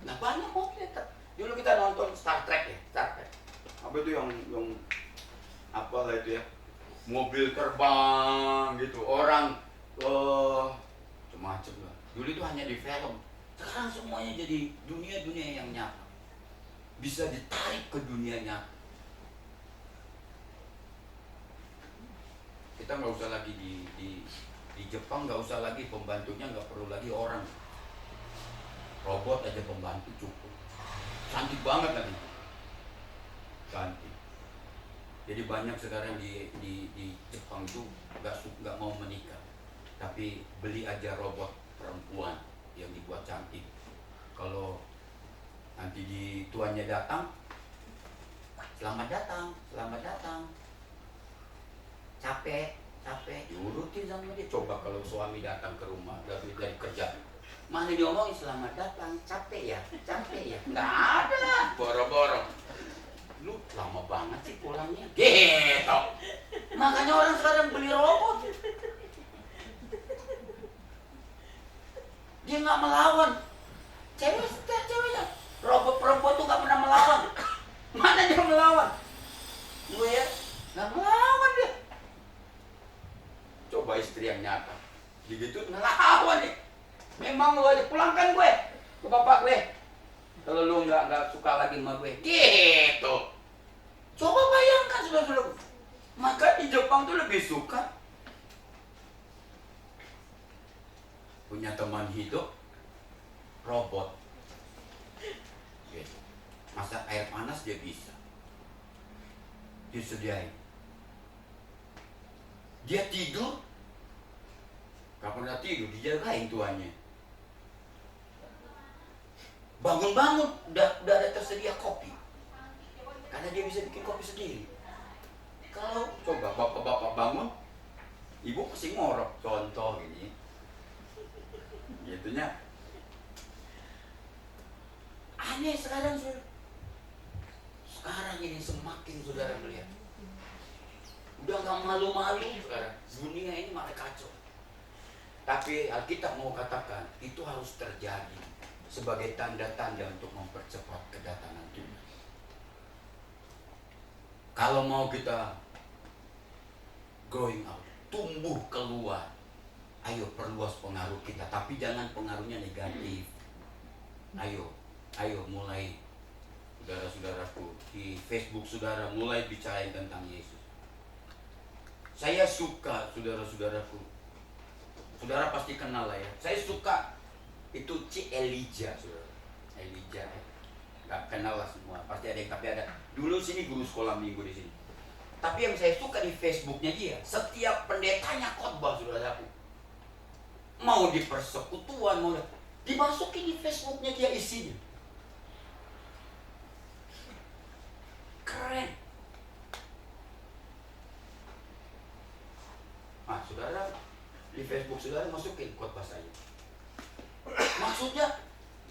nggak banyak mobil. Dulu kita nonton Star Trek ya, Star Trek. Apa itu yang apa lah itu ya, mobil terbang gitu, orang macam-macam lah. Dulu itu hanya di film. Sekarang semuanya jadi dunia-dunia yang nyata. Bisa ditarik ke dunia nyata. Kita nggak usah lagi di Jepang, nggak usah lagi pembantunya, nggak perlu lagi orang. Robot aja pembantu cukup. Cantik banget lagi. Cantik. Jadi banyak sekarang di Jepang itu nggak mau menikah, tapi beli aja robot perempuan yang dibuat cantik. Kalau nanti tuannya datang, selamat datang. Capek, diurutin sama dia. Coba kalau suami datang ke rumah dari kerja, mana dia ngomongin selamat datang, capek ya, nggak ada, boro-boro. Lu lama banget sih pulangnya, gitu. Makanya orang sekarang beli robot. Dia nggak melawan. Ceweknya robot perempuan tuh nggak pernah melawan. Mana dia melawan? Gue ya, nggak ngelawan dia. Coba istri yang nyata, begitu ngelawan nih. Memang lo aja pulangkan gue ke bapak gue. Kalau lu nggak suka lagi sama gue, gitu. Coba bayangkan saudara-saudara. Maka di Jepang tuh lebih suka punya teman hidup robot. Gitu. Masak air panas dia bisa, disediain. Dia tidur, kapan dia tidur dijagain tuannya. Bangun-bangun udah ada tersedia kopi, karena dia bisa bikin kopi sendiri. Kalau coba bapak-bapak bangun, ibu pasti ngorok, contoh gini, gitunya. Aneh sekarang, sekarang ini semakin saudara melihat, udah nggak malu-malu sekarang. Dunia ini malah kacau. Tapi Alkitab mau katakan itu harus terjadi sebagai tanda-tanda untuk mempercepat kedatangan Tuhan. Kalau mau kita growing out, tumbuh keluar, ayo perluas pengaruh kita, tapi jangan pengaruhnya negatif. Ayo mulai, saudara-saudaraku, di Facebook saudara mulai bicarain tentang Yesus. Saya suka, saudara-saudaraku, saudara pasti kenal lah ya, saya suka itu Elijah, saudara. Elijah, nggak kenal lah semua, pasti ada yang, tapi ada. Dulu sini guru sekolah minggu di sini. Tapi yang saya suka di Facebooknya dia, setiap pendetanya khotbah, saudaraku, mau di persekutuan, mau dimasukin di Facebooknya dia isinya. Keren. Nah, saudara, di Facebook saudara masukin khotbah saya. Maksudnya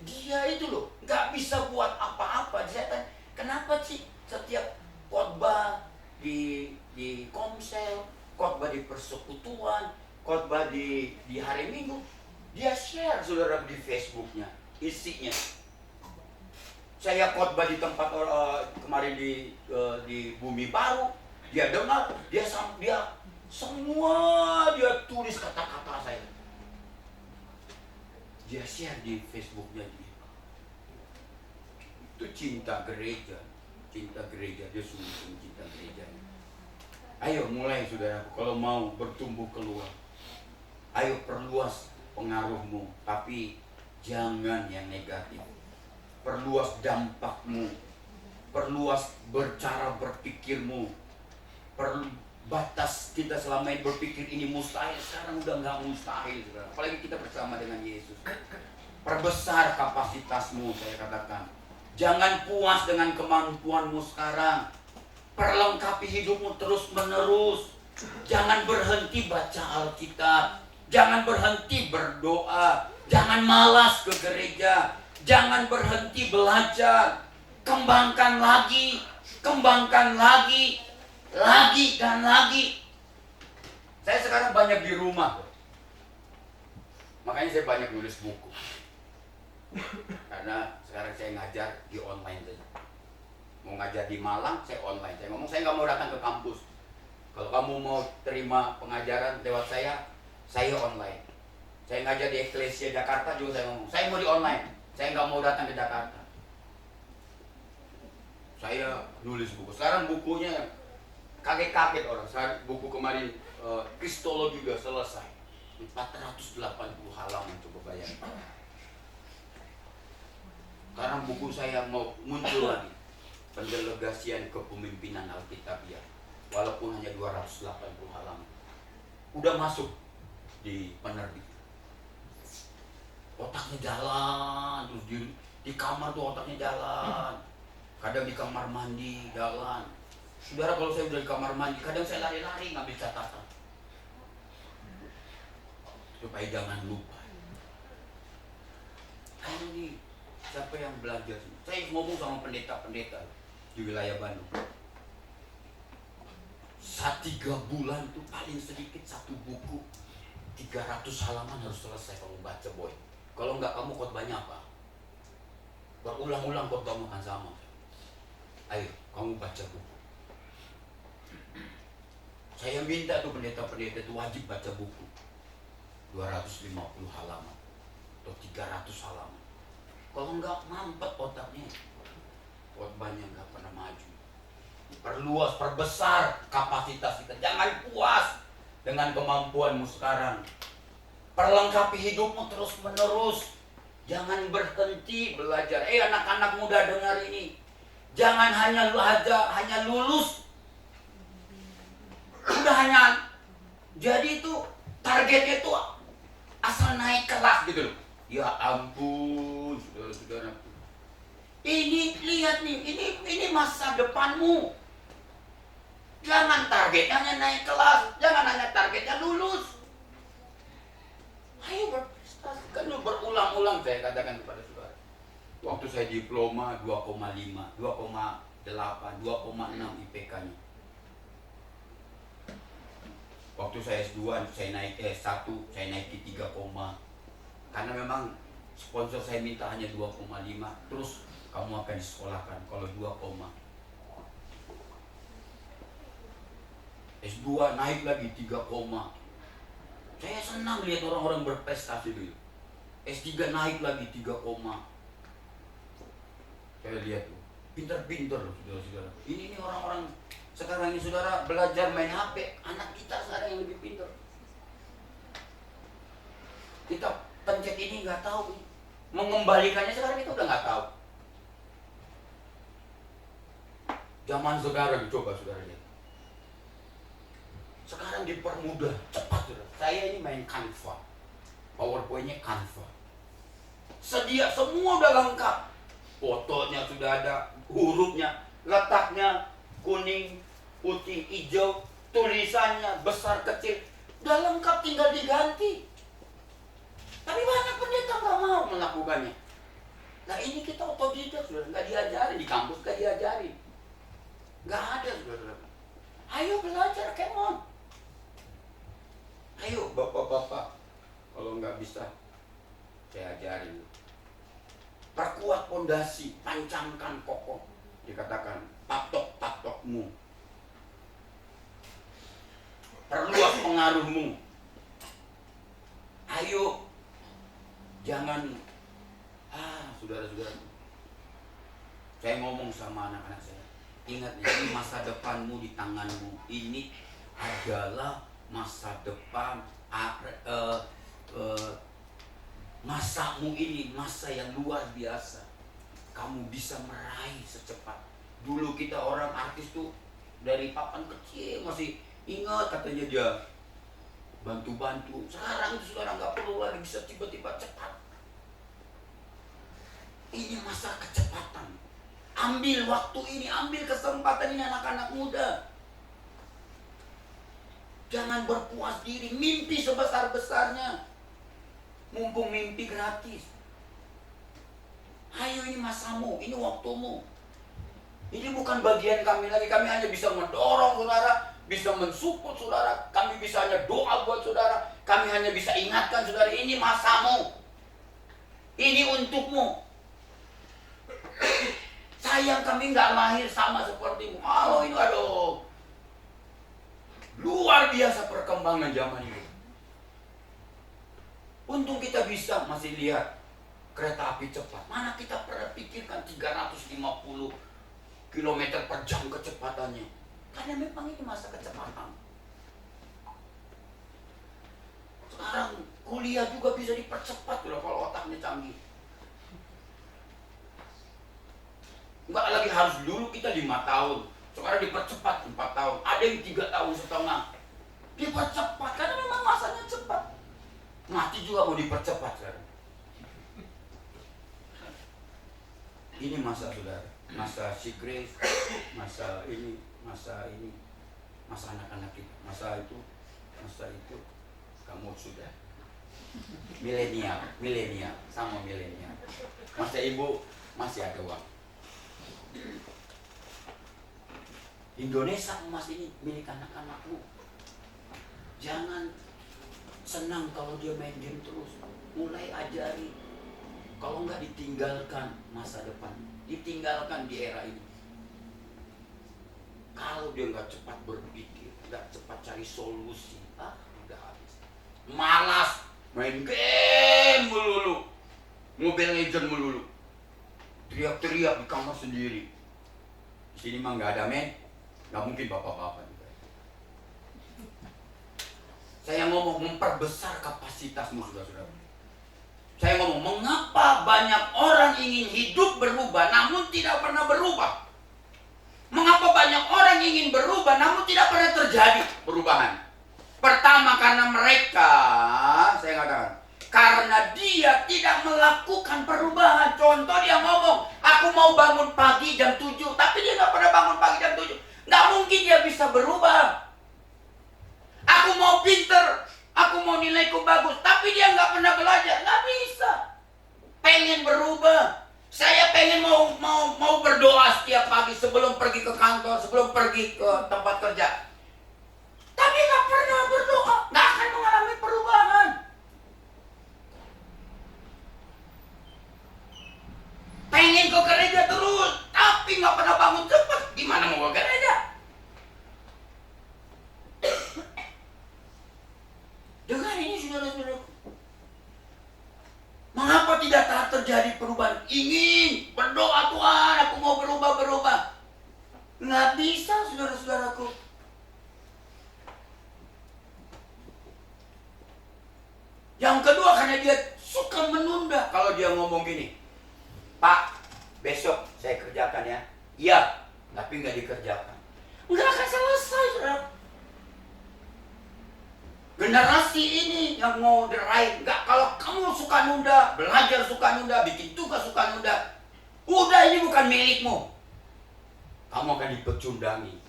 dia itu loh nggak bisa buat apa-apa. Saya tanya, kenapa sih setiap khotbah di komsel, khotbah di persekutuan, khotbah di hari Minggu, dia share saudara di Facebooknya isinya. Saya khotbah di tempat kemarin di Bumi Baru, dia dengar, dia semua dia tulis kata-kata saya. Dia share di Facebooknya dia. Itu cinta gereja, dia sungguh-sungguh cinta gereja. Ayo mulai saudara, kalau mau bertumbuh keluar, ayo perluas pengaruhmu, tapi jangan yang negatif. Perluas dampakmu, perluas cara berpikirmu. Batas kita selama ini berpikir ini mustahil, sekarang udah nggak mustahil, saudara. Apalagi kita bersama dengan Yesus. Perbesar kapasitasmu, saya katakan. Jangan puas dengan kemampuanmu sekarang. Perlengkapi hidupmu terus menerus. Jangan berhenti baca Alkitab. Jangan berhenti berdoa. Jangan malas ke gereja. Jangan berhenti belajar. Kembangkan lagi dan lagi. Saya sekarang banyak di rumah, makanya saya banyak nulis buku. Karena sekarang saya ngajar di online saja. Mau ngajar di Malang, saya online. Saya ngomong, saya nggak mau datang ke kampus. Kalau kamu mau terima pengajaran lewat saya online. Saya ngajar di Eklesia Jakarta juga saya ngomong, saya mau di online. Saya nggak mau datang ke Jakarta. Saya nulis buku. Sekarang bukunya kaget-kaget orang. Saya buku kemarin Kristologi juga selesai. 480 halaman, coba bayangkan. Sekarang buku saya mau muncul lagi. Pendelegasian kepemimpinan Alkitabiah. Walaupun hanya 280 halaman. Udah masuk di penerbit. Otaknya jalan, terus di kamar tuh otaknya jalan. Kadang di kamar mandi jalan. Saudara, kalau saya udah di kamar mandi, kadang saya lari-lari ngambil catatan. Supaya jangan lupa. Ini siapa yang belajar? Saya ngomong sama pendeta-pendeta di wilayah Bandung. 3 bulan tuh paling sedikit 1 buku 300 halaman harus selesai kamu baca, boy. Kalau enggak, kamu khotbahnya apa? Berulang-ulang khotbahmu akan sama. Ayo, kamu baca buku. Saya minta tuh pendeta-pendeta itu wajib baca buku 250 halaman atau 300 halaman. Kalau enggak mampet otaknya, khotbahnya enggak pernah maju. Perluas, perbesar kapasitas kita. Jangan puas dengan kemampuanmu sekarang. Perlengkapi hidupmu terus menerus. Jangan berhenti belajar. Anak-anak muda dengar ini. Jangan hanya lulus. Udah hanya jadi itu targetnya itu asal naik kelas gitu loh. Ya ampun, saudara-saudara. Ini lihat nih, ini masa depanmu. Jangan targetnya hanya naik kelas, jangan hanya targetnya lulus. Ayo berprestasi. Kan berulang-ulang saya katakan kepada saudara. Waktu saya diploma 2,5, 2,8, 2,6 IPK-nya. Waktu saya S2, saya naik S1, saya naik di 3, karena memang sponsor saya minta hanya 2,5, terus kamu akan disekolahkan kalau 2, S2 naik lagi 3, saya senang lihat orang-orang berprestasi dulu. S3 naik lagi 3, saya lihat tuh, pintar-pintar loh saudara-saudara. Ini orang-orang sekarang ini saudara belajar main HP, anak kita sekarang yang lebih pintar. Kita pencet ini nggak tahu, mengembalikannya sekarang kita udah nggak tahu. Zaman sekarang coba saudara lihat. Sekarang dipermudah, cepat saudara. Saya ini main Canva, PowerPoint-nya Canva. Sedia semua udah lengkap, fotonya sudah ada, hurufnya, letaknya, kuning, putih, hijau, tulisannya besar kecil, udah lengkap tinggal diganti. Tapi banyak pendeta nggak mau melakukannya. Nah ini kita otodidak sudah, nggak diajari di kampus, nggak diajari, nggak ada sudah. Ayo belajar, come on. Ayo bapak-bapak, kalau nggak bisa, saya ajarin. Perkuat pondasi, pancangkan kokoh. Dikatakan patok-patokmu, perluas pengaruhmu. Ayo, jangan saudara-saudara. Saya ngomong sama anak-anak saya, ingat ini masa depanmu di tanganmu. Ini adalah masa depan, masamu ini masa yang luar biasa. Kamu bisa meraih secepat. Dulu kita orang artis tuh dari papan kecil masih ingat katanya dia bantu-bantu. Sekarang itu saudara nggak perlu lagi, bisa tiba-tiba cepat. Ini masa kecepatan. Ambil waktu ini, ambil kesempatan ini anak-anak muda. Jangan berpuas diri, mimpi sebesar-besarnya. Mumpung mimpi gratis. Ayo ini masamu, ini waktumu. Ini bukan bagian kami lagi. Kami hanya bisa mendorong saudara, bisa mensupport saudara. Kami bisa hanya doa buat saudara. Kami hanya bisa ingatkan saudara, ini masamu. Ini untukmu. Sayang kami nggak lahir sama sepertimu. Oh ini aduh. Luar biasa perkembangan zaman ini. Untung kita bisa masih lihat kereta api cepat. Mana kita pernah pikirkan 350 km per jam kecepatannya. Karena memang ini masa kecepatan. Sekarang kuliah juga bisa dipercepat loh kalau otaknya canggih. Enggak lagi harus dulu kita 5 tahun. Sekarang dipercepat 4 tahun. Ada yang 3 tahun setengah. Dipercepat karena memang masanya cepat. Mati juga mau dipercepat sekarang. Ini masa saudara, masa si Grace, masa ini, masa anak-anak kita, masa itu, kamu sudah milenial, sama milenial. Masa ibu masih ada uang. Indonesia emas ini milik anak-anakmu. Jangan senang kalau dia main game terus. Mulai ajari. Kalau enggak ditinggalkan masa depan, ditinggalkan di era ini. Kalau dia enggak cepat berpikir, nggak cepat cari solusi, udah habis. Malas main game melulu, Mobile Legend melulu, teriak-teriak di kamar sendiri. Di sini mah nggak ada men, nggak mungkin bapak-bapak juga. Saya ngomong memperbesar kapasitasmu, saudara-saudara. Saya ngomong, mengapa banyak orang ingin hidup berubah namun tidak pernah berubah? Mengapa banyak orang ingin berubah namun tidak pernah terjadi perubahan? Pertama, karena mereka, saya katakan, karena dia tidak melakukan perubahan. Contoh, dia ngomong, aku mau bangun pagi jam 7, tapi dia nggak pernah bangun pagi jam 7. Nggak mungkin dia bisa berubah. Aku mau pinter, aku mau nilaiku bagus, tapi dia nggak pernah belajar, nggak bisa. Pengen berubah. Saya pengen mau berdoa setiap pagi sebelum pergi ke kantor, sebelum pergi ke tempat kerja. Tapi nggak pernah berdoa, nggak akan mengalami perubahan. Pengen ke gereja terus, tapi nggak pernah bangun cepat. Gimana mau ke gereja? Dengar ini saudara-saudara. Mengapa tidak terjadi perubahan? Ingin berdoa, Tuhan, aku mau berubah. Nggak bisa, saudara-saudaraku. Yang kedua, karena dia suka menunda. Kalau dia ngomong gini, Pak, besok saya kerjakan ya. Iya, tapi nggak dikerjakan. Nggak akan selesai, saudara. Generasi ini yang mau deraih, nggak, kalau kamu suka nunda, belajar suka nunda, bikin tugas suka nunda, udah ini bukan milikmu. Kamu akan dipecundangi.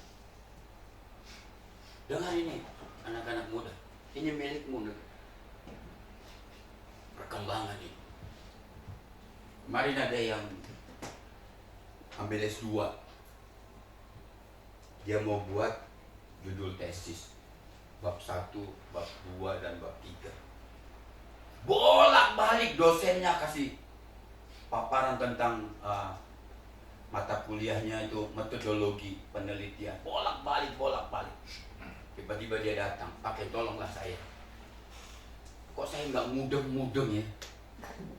Dengar ini, anak-anak muda, ini milikmu. Perkembangan ini. Kemarin ada yang ambil S2, dia mau buat judul tesis. Bab 1, bab 2, dan bab 3. Bolak-balik dosennya kasih paparan tentang mata kuliahnya itu, metodologi penelitian. Bolak-balik. Tiba-tiba dia datang, pakai tolonglah saya. Kok saya nggak mudeng-mudeng ya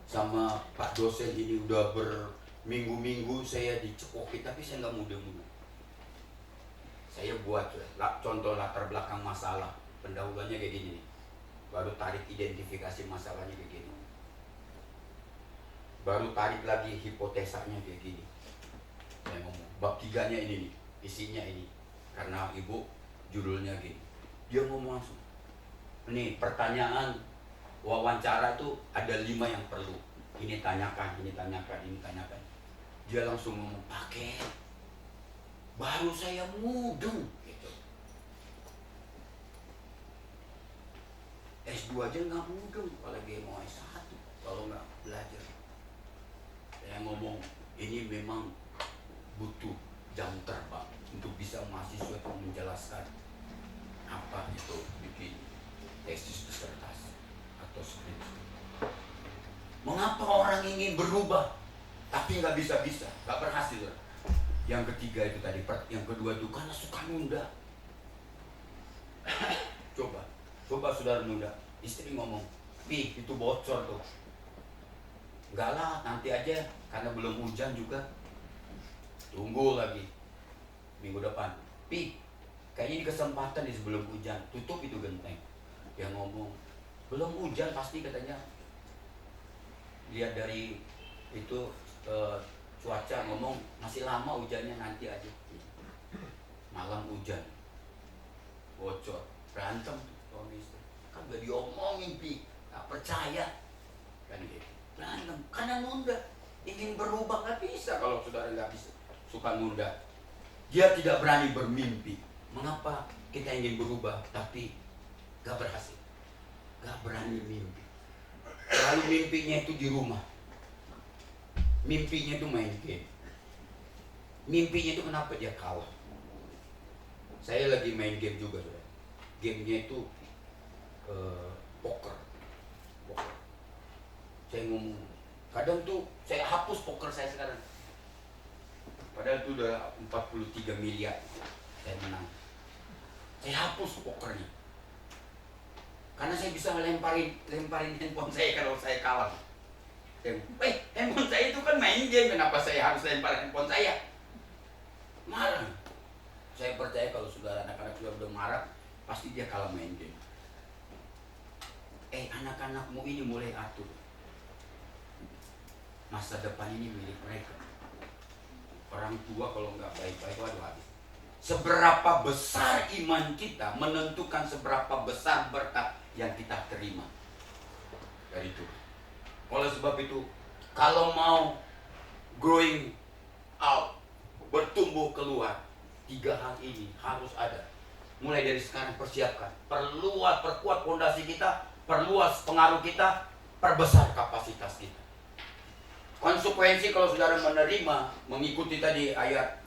sama Pak dosen ini, udah berminggu-minggu saya dicekoki, tapi saya nggak mudeng-mudeng. Saya buat contoh latar belakang masalah, pendahuluannya kayak gini nih. Baru tarik identifikasi masalahnya kayak gini. Baru tarik lagi hipotesanya kayak gini. Saya ngomong, bab 3-nya ini nih, isinya ini. Karena ibu judulnya gini. Dia ngomong langsung, ini pertanyaan wawancara itu ada 5 yang perlu. Ini tanyakan. Dia langsung ngomong, pakai. Baru saya mudeng gitu. S2 aja nggak mudeng, apalagi mau S1 kalau nggak belajar. Saya ngomong, ini memang butuh jam terbang untuk bisa mahasiswa itu menjelaskan apa itu bikin tesis disertasi atau skripsi. Mengapa orang ingin berubah tapi nggak bisa, nggak berhasil? Yang ketiga itu tadi, yang kedua itu karena suka nunda. Coba saudara nunda. Istri ngomong, Pi, itu bocor tuh. Enggak lah, nanti aja, karena belum hujan juga. Tunggu lagi minggu depan. Pi, kayaknya ini kesempatan nih sebelum hujan, tutup itu genteng. Dia ngomong, belum hujan pasti katanya. Lihat dari itu cuaca, ngomong masih lama hujannya, nanti aja. Malam hujan, bocor, berantem suami istri. Kan gak diomongin, Pi, gak percaya. Kan gitu, berantem karena nunda. Ingin berubah gak bisa kalau saudara gak bisa, suka nunda. Dia tidak berani bermimpi. Mengapa kita ingin berubah tapi gak berhasil? Gak berani mimpi. Lalu mimpinya itu di rumah. Mimpinya itu main game. Mimpinya itu kenapa dia kalah. Saya lagi main game juga, saudara. Gamenya itu poker. Saya ngomong, kadang tuh saya hapus poker saya sekarang. Padahal itu udah 43 miliar saya menang. Saya hapus pokernya. Karena saya bisa lemparin handphone saya kalau saya kalah. Handphone saya itu kan main game, kenapa saya harus lempar handphone saya? Marah. Saya percaya kalau saudara anak-anak sudah marah, pasti dia kalah main game. Anak-anakmu ini mulai atur. Masa depan ini milik mereka. Orang tua kalau nggak baik-baik, waduh habis. Seberapa besar iman kita menentukan seberapa besar berkat yang kita terima dari Tuhan. Oleh sebab itu, kalau mau growing out, bertumbuh keluar, 3 hal ini harus ada. Mulai dari sekarang persiapkan. Perkuat fondasi kita, perluas pengaruh kita, perbesar kapasitas kita. Konsekuensi kalau saudara menerima, mengikuti tadi ayat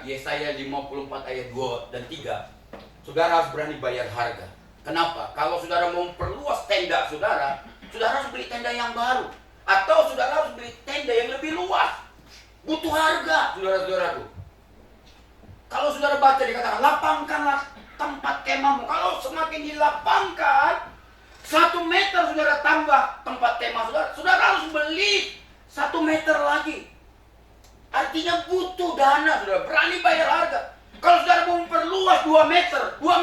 Yesaya 54 ayat 2 dan 3, saudara harus berani bayar harga. Kenapa? Kalau saudara mau memperluas tenda saudara harus beli tenda yang baru. Atau saudara harus beli tenda yang lebih luas. Butuh harga, saudara-saudaraku. Kalau saudara baca dikatakan, lapangkanlah tempat kemahmu. Kalau semakin dilapangkan, 1 meter saudara tambah tempat kemah saudara harus beli 1 meter lagi. Artinya butuh dana, saudara. Berani bayar harga. Kalau saudara mau memperluas 2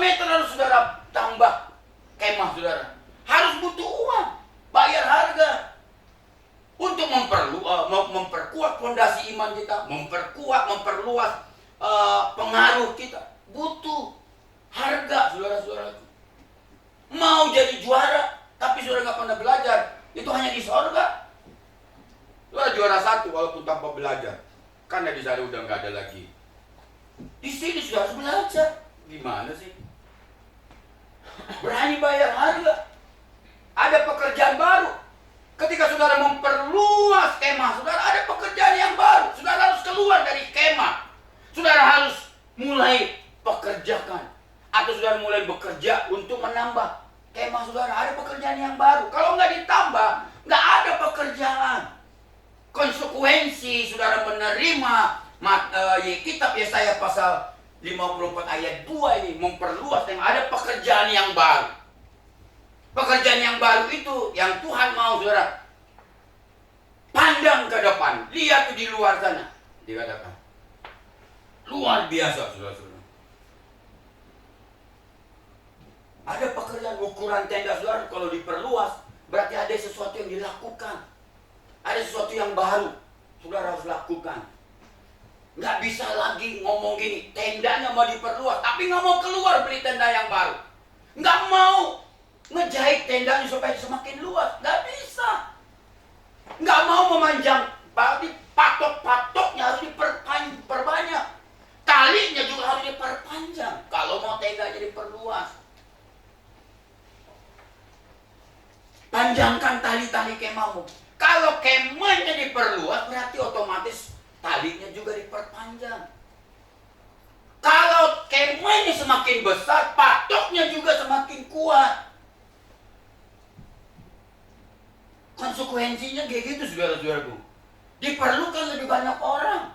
meter harus saudara tambah kemah saudara. Harus butuh uang, bayar harga. Untuk memperkuat fondasi iman kita, memperluas pengaruh kita, butuh harga, saudara-saudara. Mau jadi juara, tapi saudara nggak pernah belajar, itu hanya di sorga. Saudara juara 1 walaupun tanpa belajar, karena di sana udah nggak ada lagi. Di sini sudah harus belajar. Gimana sih? Berani bayar harga. Ada pekerjaan baru. Ketika saudara memperluas kemah saudara, ada pekerjaan yang baru. Saudara harus keluar dari kemah. Saudara harus mulai pekerjakan. Atau saudara mulai bekerja untuk menambah kemah saudara. Ada pekerjaan yang baru. Kalau nggak ditambah, nggak ada pekerjaan. Konsekuensi saudara menerima kitab Yesaya pasal 54 ayat 2 ini memperluas yang ada pekerjaan yang baru. Pekerjaan yang baru itu yang Tuhan mau saudara. Pandang ke depan, lihat di luar sana. Dikatakan luar biasa saudara-saudara. Ada pekerjaan ukuran tenda saudara kalau diperluas berarti ada sesuatu yang dilakukan. Ada sesuatu yang baru saudara harus lakukan. Nggak bisa lagi ngomong gini, tendanya mau diperluas tapi nggak mau keluar beli tenda yang baru. Nggak mau ngejahit tendanya supaya semakin luas, nggak bisa. Nggak mau memanjang, berarti patok-patoknya harus diperbanyak. Talinya juga harus diperpanjang kalau mau tendanya diperluas. Panjangkan tali-tali kemahmu. Kalau kemahnya diperluas berarti otomatis talinya juga diperpanjang. Kalau kemahnya semakin besar, patoknya juga semakin kuat. Konsekuensinya kayak gitu saudara-saudaraku. Diperlukan lebih banyak orang.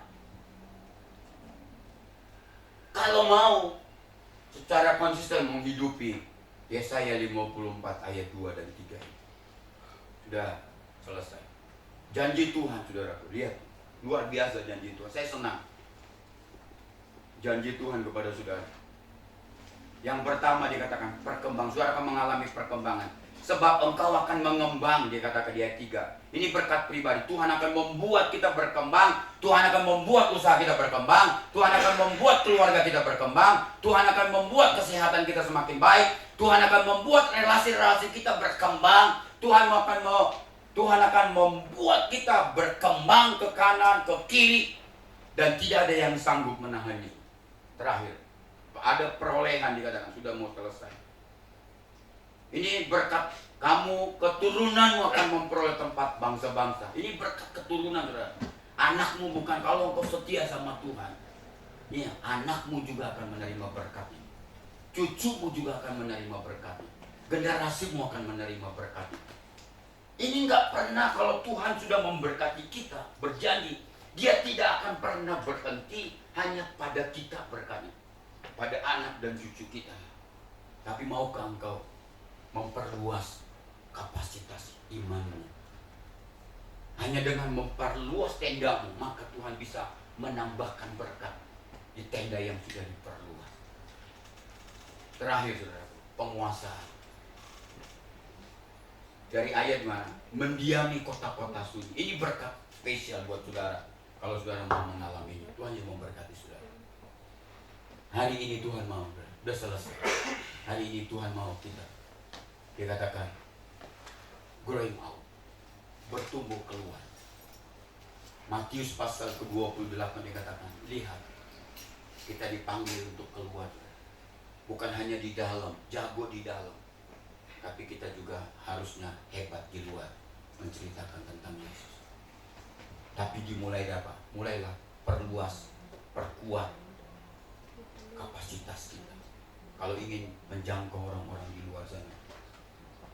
Kalau mau secara konsisten menghidupi Yesaya 54 ayat 2 dan 3. Sudah selesai. Janji Tuhan saudaraku, lihat. Luar biasa janji Tuhan. Saya senang. Janji Tuhan kepada saudara. Yang pertama dikatakan perkembang. Saudara akan mengalami perkembangan. Sebab engkau akan mengembang, dia katakan di ayat 3. Ini berkat pribadi. Tuhan akan membuat kita berkembang. Tuhan akan membuat usaha kita berkembang. Tuhan akan membuat keluarga kita berkembang. Tuhan akan membuat kesehatan kita semakin baik. Tuhan akan membuat relasi-relasi kita berkembang. Tuhan akan membuat kita berkembang ke kanan, ke kiri. Dan tidak ada yang sanggup menahannya. Terakhir, ada perolehan dikatakan sudah mau selesai. Ini berkat kamu, keturunanmu akan memperoleh tempat bangsa-bangsa. Ini berkat keturunan, saudara. Anakmu bukan, kalau engkau setia sama Tuhan, ya, anakmu juga akan menerima berkatnya. Cucumu juga akan menerima berkatnya. Generasimu akan menerima berkatnya. Ini nggak pernah, kalau Tuhan sudah memberkati kita, berjanji, Dia tidak akan pernah berhenti hanya pada kita berkatnya. pada anak dan cucu kita. Tapi maukah engkau memperluas kapasitas imanmu? Hanya dengan memperluas tendamu, maka Tuhan bisa menambahkan berkat di tenda yang sudah diperluas. Terakhir, saudara, penguasaan. Dari ayat mana? Mendiami kota-kota sunyi. Ini berkat spesial buat saudara. Kalau saudara mau mengalaminya, Tuhan yang memberkati saudara. Hari ini Tuhan mau, sudah selesai. Hari ini Tuhan mau kita. Dia katakan, growing out, bertumbuh keluar. Matius pasal ke-28 dikatakan, lihat, kita dipanggil untuk keluar. Bukan hanya di dalam, jago di dalam, tapi kita juga harusnya hebat di luar, menceritakan tentang Yesus. Tapi dimulai dari apa? Mulailah perluas, perkuat kapasitas kita. Kalau ingin menjangkau orang-orang di luar sana,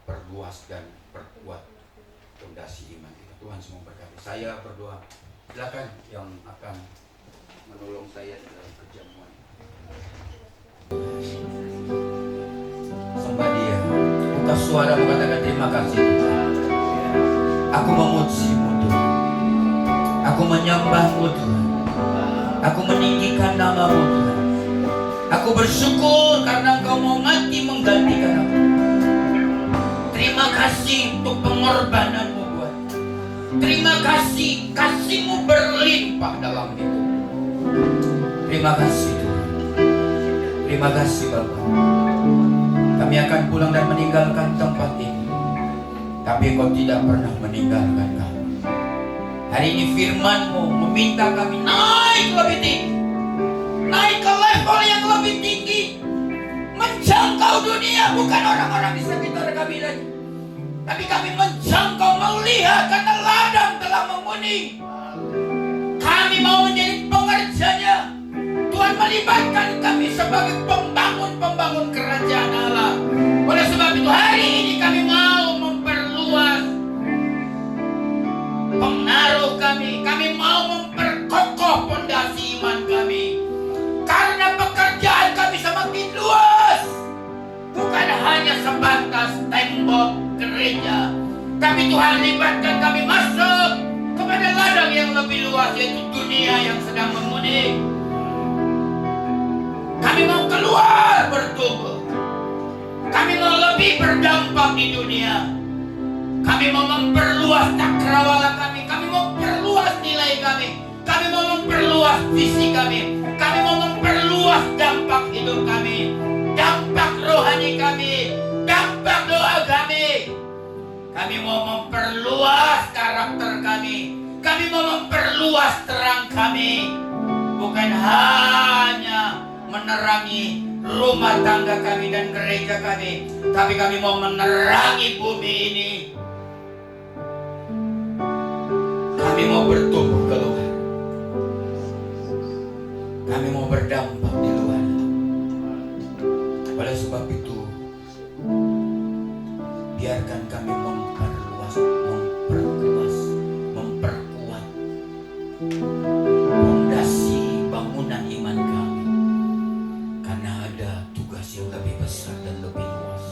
perluas dan perkuat fondasi iman kita. Tuhan semua berkati. Saya berdoa. Silakan yang akan menolong saya dalam perjamuan. Sembah Dia. Buka suara, katakan terima kasih Tuhan. Aku memuji-Mu Tuhan. Aku menyembah-Mu Tuhan. Aku meninggikan nama-Mu Tuhan. Aku bersyukur karena Engkau mau mati menggantikan aku. Terima kasih untuk pengorbanan-Mu buat. Terima kasih, kasih-Mu berlimpah dalam hidup. Terima kasih Tuhan. Terima kasih Bapa. Kami akan pulang dan meninggalkan tempat ini, tapi Engkau tidak pernah meninggalkan kami. Hari ini firman-Mu meminta kami naik lebih tinggi, naik ke level yang lebih tinggi, menjangkau dunia, bukan orang-orang di sekitar kami lagi, tapi kami menjangkau, melihat karena ladang telah menguning. Kami mau menjadi pengerjanya. Tuhan melibatkan kami sebagai pembangun-pembangun kerajaan Allah. Oleh sebab itu hari ini kami mau memperluas pengaruh kami. Kami mau memperkokoh fondasi iman kami. Karena pekerjaan kami semakin luas. Bukan hanya sebatas tembok gereja, tapi Tuhan libatkan kami masuk kepada ladang yang lebih luas, yaitu dunia yang sedang menguning. Kami mau keluar bertumbuh. Kami mau lebih berdampak di dunia. Kami mau memperluas cakrawala kami. Kami mau memperluas nilai kami. Kami mau memperluas visi kami. Kami mau memperluas dampak hidup kami. Dampak rohani kami. Dampak doa kami. Kami mau memperluas karakter kami. Kami mau memperluas terang kami. Bukan hanya menerangi rumah tangga kami dan gereja kami, tapi kami mau menerangi bumi ini. Kami mau bertumbuh keluar. Kami mau berdampak di luar. Oleh sebab itu, biarkan kami memperluas, memperkuat fondasi bangunan iman kami. Karena ada tugas yang lebih besar dan lebih luas.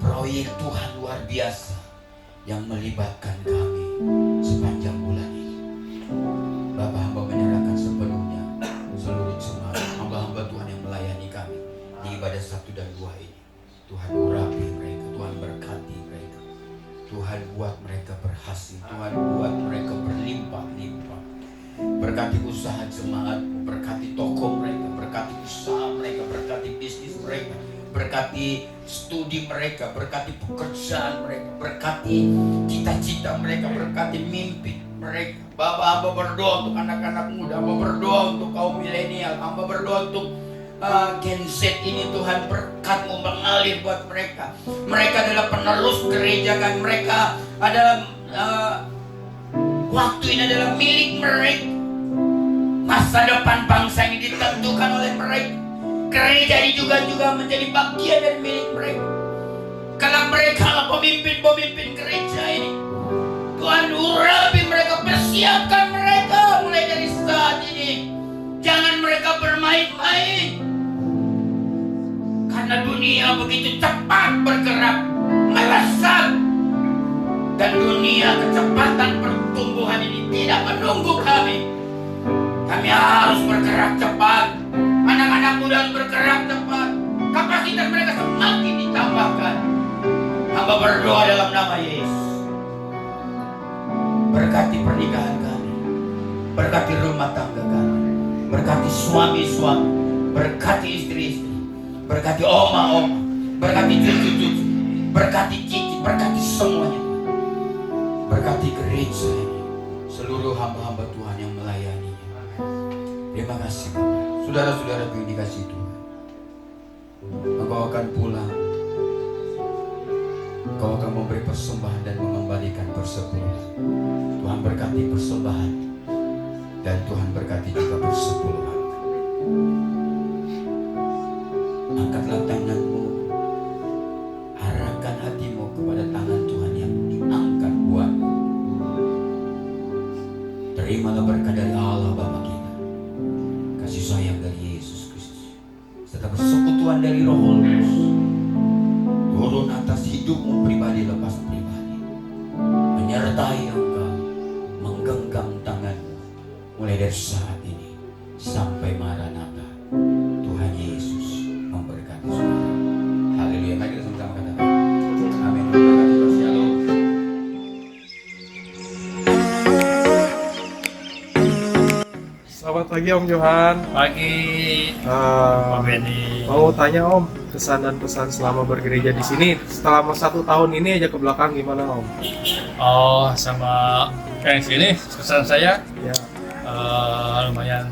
Proyek Tuhan luar biasa yang melibatkan kami sepanjang bulan ini. Bapak hamba menyerahkan sepenuhnya seluruh jemaat hamba-hamba Tuhan yang melayani kami di ibadah 1 dan 2 ini. Tuhan urapi mereka, Tuhan berkati mereka. Tuhan buat mereka berhasil, Tuhan buat mereka berlimpah-limpah. Berkati usaha jemaat, berkati toko mereka, berkati usaha mereka, berkati bisnis mereka, berkati studi mereka, berkati pekerjaan mereka, berkati cita-cita mereka, berkati mimpi mereka. Bapak, hamba berdoa untuk anak-anak muda, hamba berdoa untuk kaum milenial, hamba berdoa untuk Gen Z ini. Tuhan, berkat-Mu mengalir buat mereka. Mereka adalah penerus gereja kan, mereka adalah waktu ini adalah milik mereka. Masa depan bangsa ini ditentukan oleh mereka. Gereja ini juga menjadi bagian dari milik mereka. Kalau mereka lah pemimpin-pemimpin gereja ini, Tuhan urapi mereka, persiapkan mereka mulai dari saat ini. Jangan mereka bermain-main. Karena dunia begitu cepat bergerak, melesat. Dan dunia kecepatan pertumbuhan ini tidak menunggu kami. Kami harus bergerak cepat. Anak-anak muda harus bergerak cepat. Kapasitas mereka semakin ditambahkan. Hamba berdoa dalam nama Yesus. Berkati pernikahan kami. Berkati rumah tangga kami. Berkati suami-suami. Berkati istri-istri. Berkati oma-oma. Berkati cucu-cucu. Berkati cici. Berkati semuanya. Berkati gereja ini. Seluruh hamba-hamba Tuhan yang melayaninya. Terima kasih. Saudara-saudaraku yang dikasihi Tuhan. Engkau akan pulang. Engkau akan memberi persembahan dan mengembalikan persepuluhan. Tuhan berkati persembahan. Dan Tuhan berkati juga persepuluhan. Angkatlah tanganmu. Arahkan hatimu kepada tangan Tuhan yang diangkat buatmu. Terimalah berkat dari Allah Bapa kita. Kasih sayang dari Yesus Kristus. Serta persekutuan dari Roh Kudus. Turun atas hidupmu pribadi lepas pribadi. Menyertai engkau. Menggenggam tanganmu. Mulai dari saat ini sampai Maranatha. Tuhan Yesus memberkati saudara. Haleluya. Mari kita sama-sama katakan amin. Shalom. Selamat pagi Om Johan. Pagi, Pak Benny. Mau tanya Om, kesan dan pesan selama bergereja di sini selama 1 tahun ini aja ke belakang gimana Om? Oh, sama kayak sini kesan saya Ya. lumayan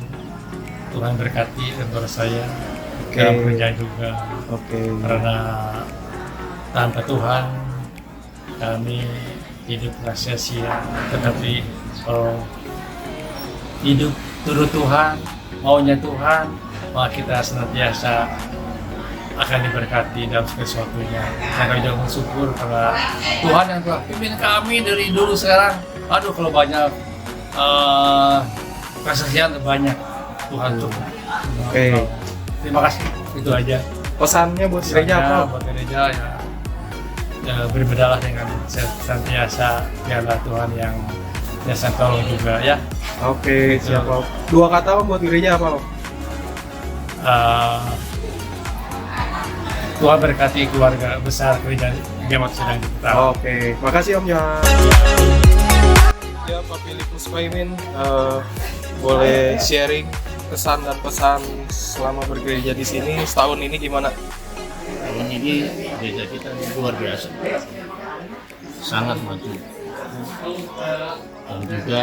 Tuhan berkati kepada saya Oke. dalam kerja juga. Oke. Karena tanpa Tuhan kami hidup sia-sia. Tetapi kalau hidup turut Tuhan, maunya Tuhan, maka kita senantiasa akan diberkati dalam segala sesuatunya. Saya kami juga bersyukur karena Tuhan yang telah pimpin kami dari dulu sekarang. Aduh, kalau banyak kesaksian banyak Tuhan cukup. Oke. Terima kasih. Itu aja. Pesannya buat gereja apa? Om? Buat gereja ya berbeda dengan senantiasa biarlah Tuhan yang biasa tolong juga ya. Oke, siap Om. 2 kata Om buat gereja apa Om? Tuhan berkati keluarga besar dan jemaat sedang kita. Oke, makasih Om Johan. Ya Pak Filipus Paimin, boleh sharing kesan dan pesan selama bergereja di sini setahun ini gimana? Tahun ini gereja kita luar biasa, sangat maju dan juga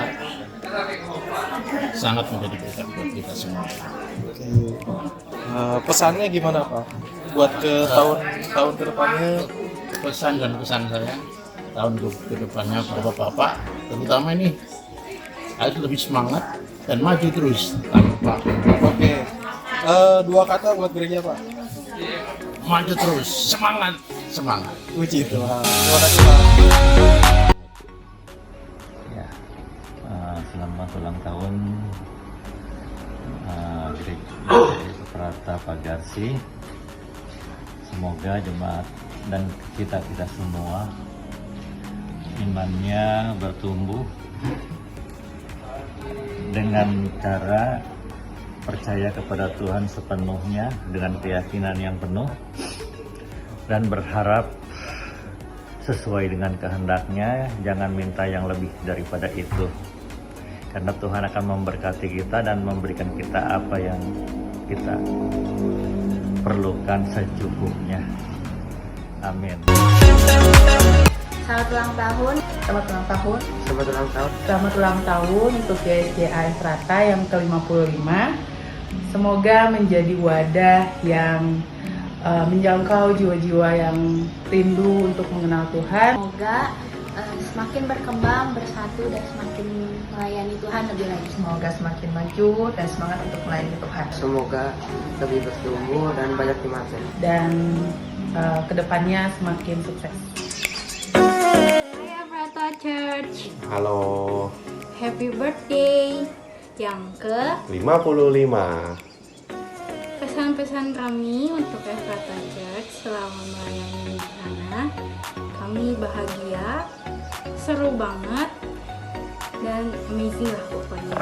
sangat menjadi berkat buat kita semua. Oke. Pesannya gimana Pak? Buat ke tahun ke depannya? Pesan dan pesan saya tahun ke depannya bapak-bapak terutama ini harus lebih semangat dan maju terus tanpa Oke. 2 kata buat gereja Pak? maju terus, semangat. Puji Tuhan. Terima kasih Pak. Ya, selamat ulang tahun Gereja Prata Pagarsi. Semoga jemaat dan kita semua imannya bertumbuh dengan cara percaya kepada Tuhan sepenuhnya dengan keyakinan yang penuh dan berharap sesuai dengan kehendaknya, jangan minta yang lebih daripada itu, karena Tuhan akan memberkati kita dan memberikan kita apa yang kita perlukan secukupnya. Amin. Selamat ulang tahun. Selamat ulang tahun. Selamat ulang tahun. Selamat ulang tahun untuk GSJA Efrata yang ke-55. Semoga menjadi wadah yang menjangkau jiwa-jiwa yang rindu untuk mengenal Tuhan. Semoga semakin berkembang, bersatu, dan semakin melayani Tuhan lebih lagi. Semoga semakin maju dan semangat untuk melayani Tuhan. Semoga lebih bertumbuh dan banyak dimakan. Dan kedepannya semakin sukses. Hai Efrata Church, Halo. happy birthday yang ke 55. pesan Pesan-pesan kami untuk Efrata Church selama melayani di sana, kami bahagia, seru banget, dan amazing lah pokoknya.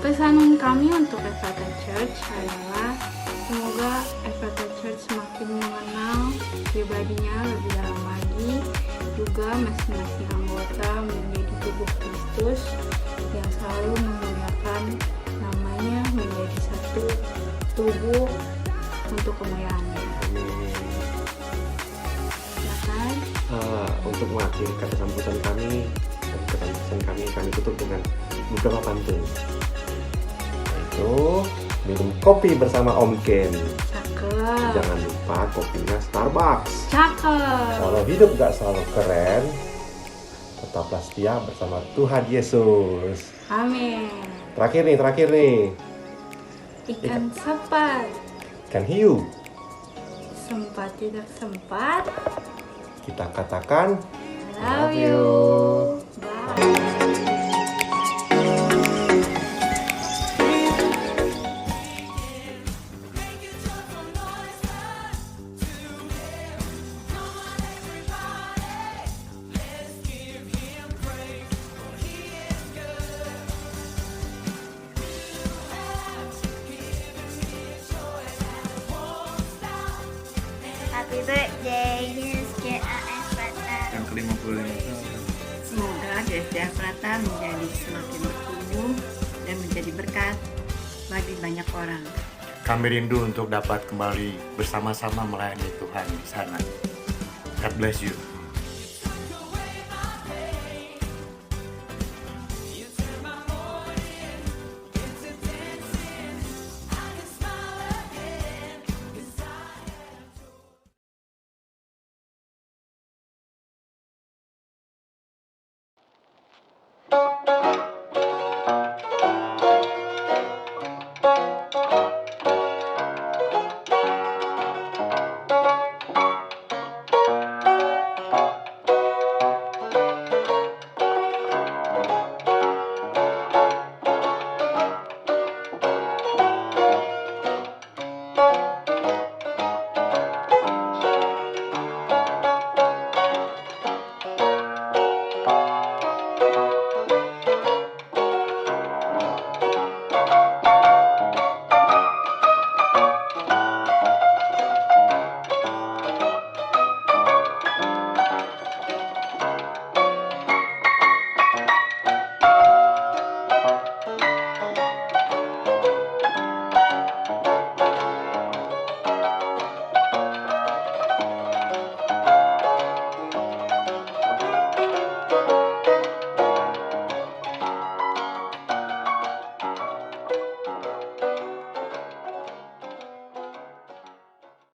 Pesan kami untuk Efrata Church adalah semoga Efrata Church semakin mengenal pribadinya lebih dalam lagi, juga masing-masing anggota menjadi tubuh Kristus yang selalu memuliakan namanya, menjadi satu tubuh untuk kemuliaannya. Silakan. Untuk mengakhiri kata sambutan kami dan kesan kami tutup dengan beberapa pantun. Yaitu minum kopi bersama Om Ken. Cakep. Jangan lupa kopinya Starbucks. Cakep. Kalau hidup gak selalu keren, tetaplah setia bersama Tuhan Yesus. Amin. Terakhir nih. Ikan sepat. Ikan hiu. Sempat tidak sempat. Kita katakan Love you. Bye. Happy birthday, GSJAS Prata. Yang ke-55. Semoga GSJAS Prata menjadi semakin bertumbuh dan menjadi berkat bagi banyak orang. kami rindu untuk dapat kembali bersama-sama melayani Tuhan di sana. God bless you. Thank you.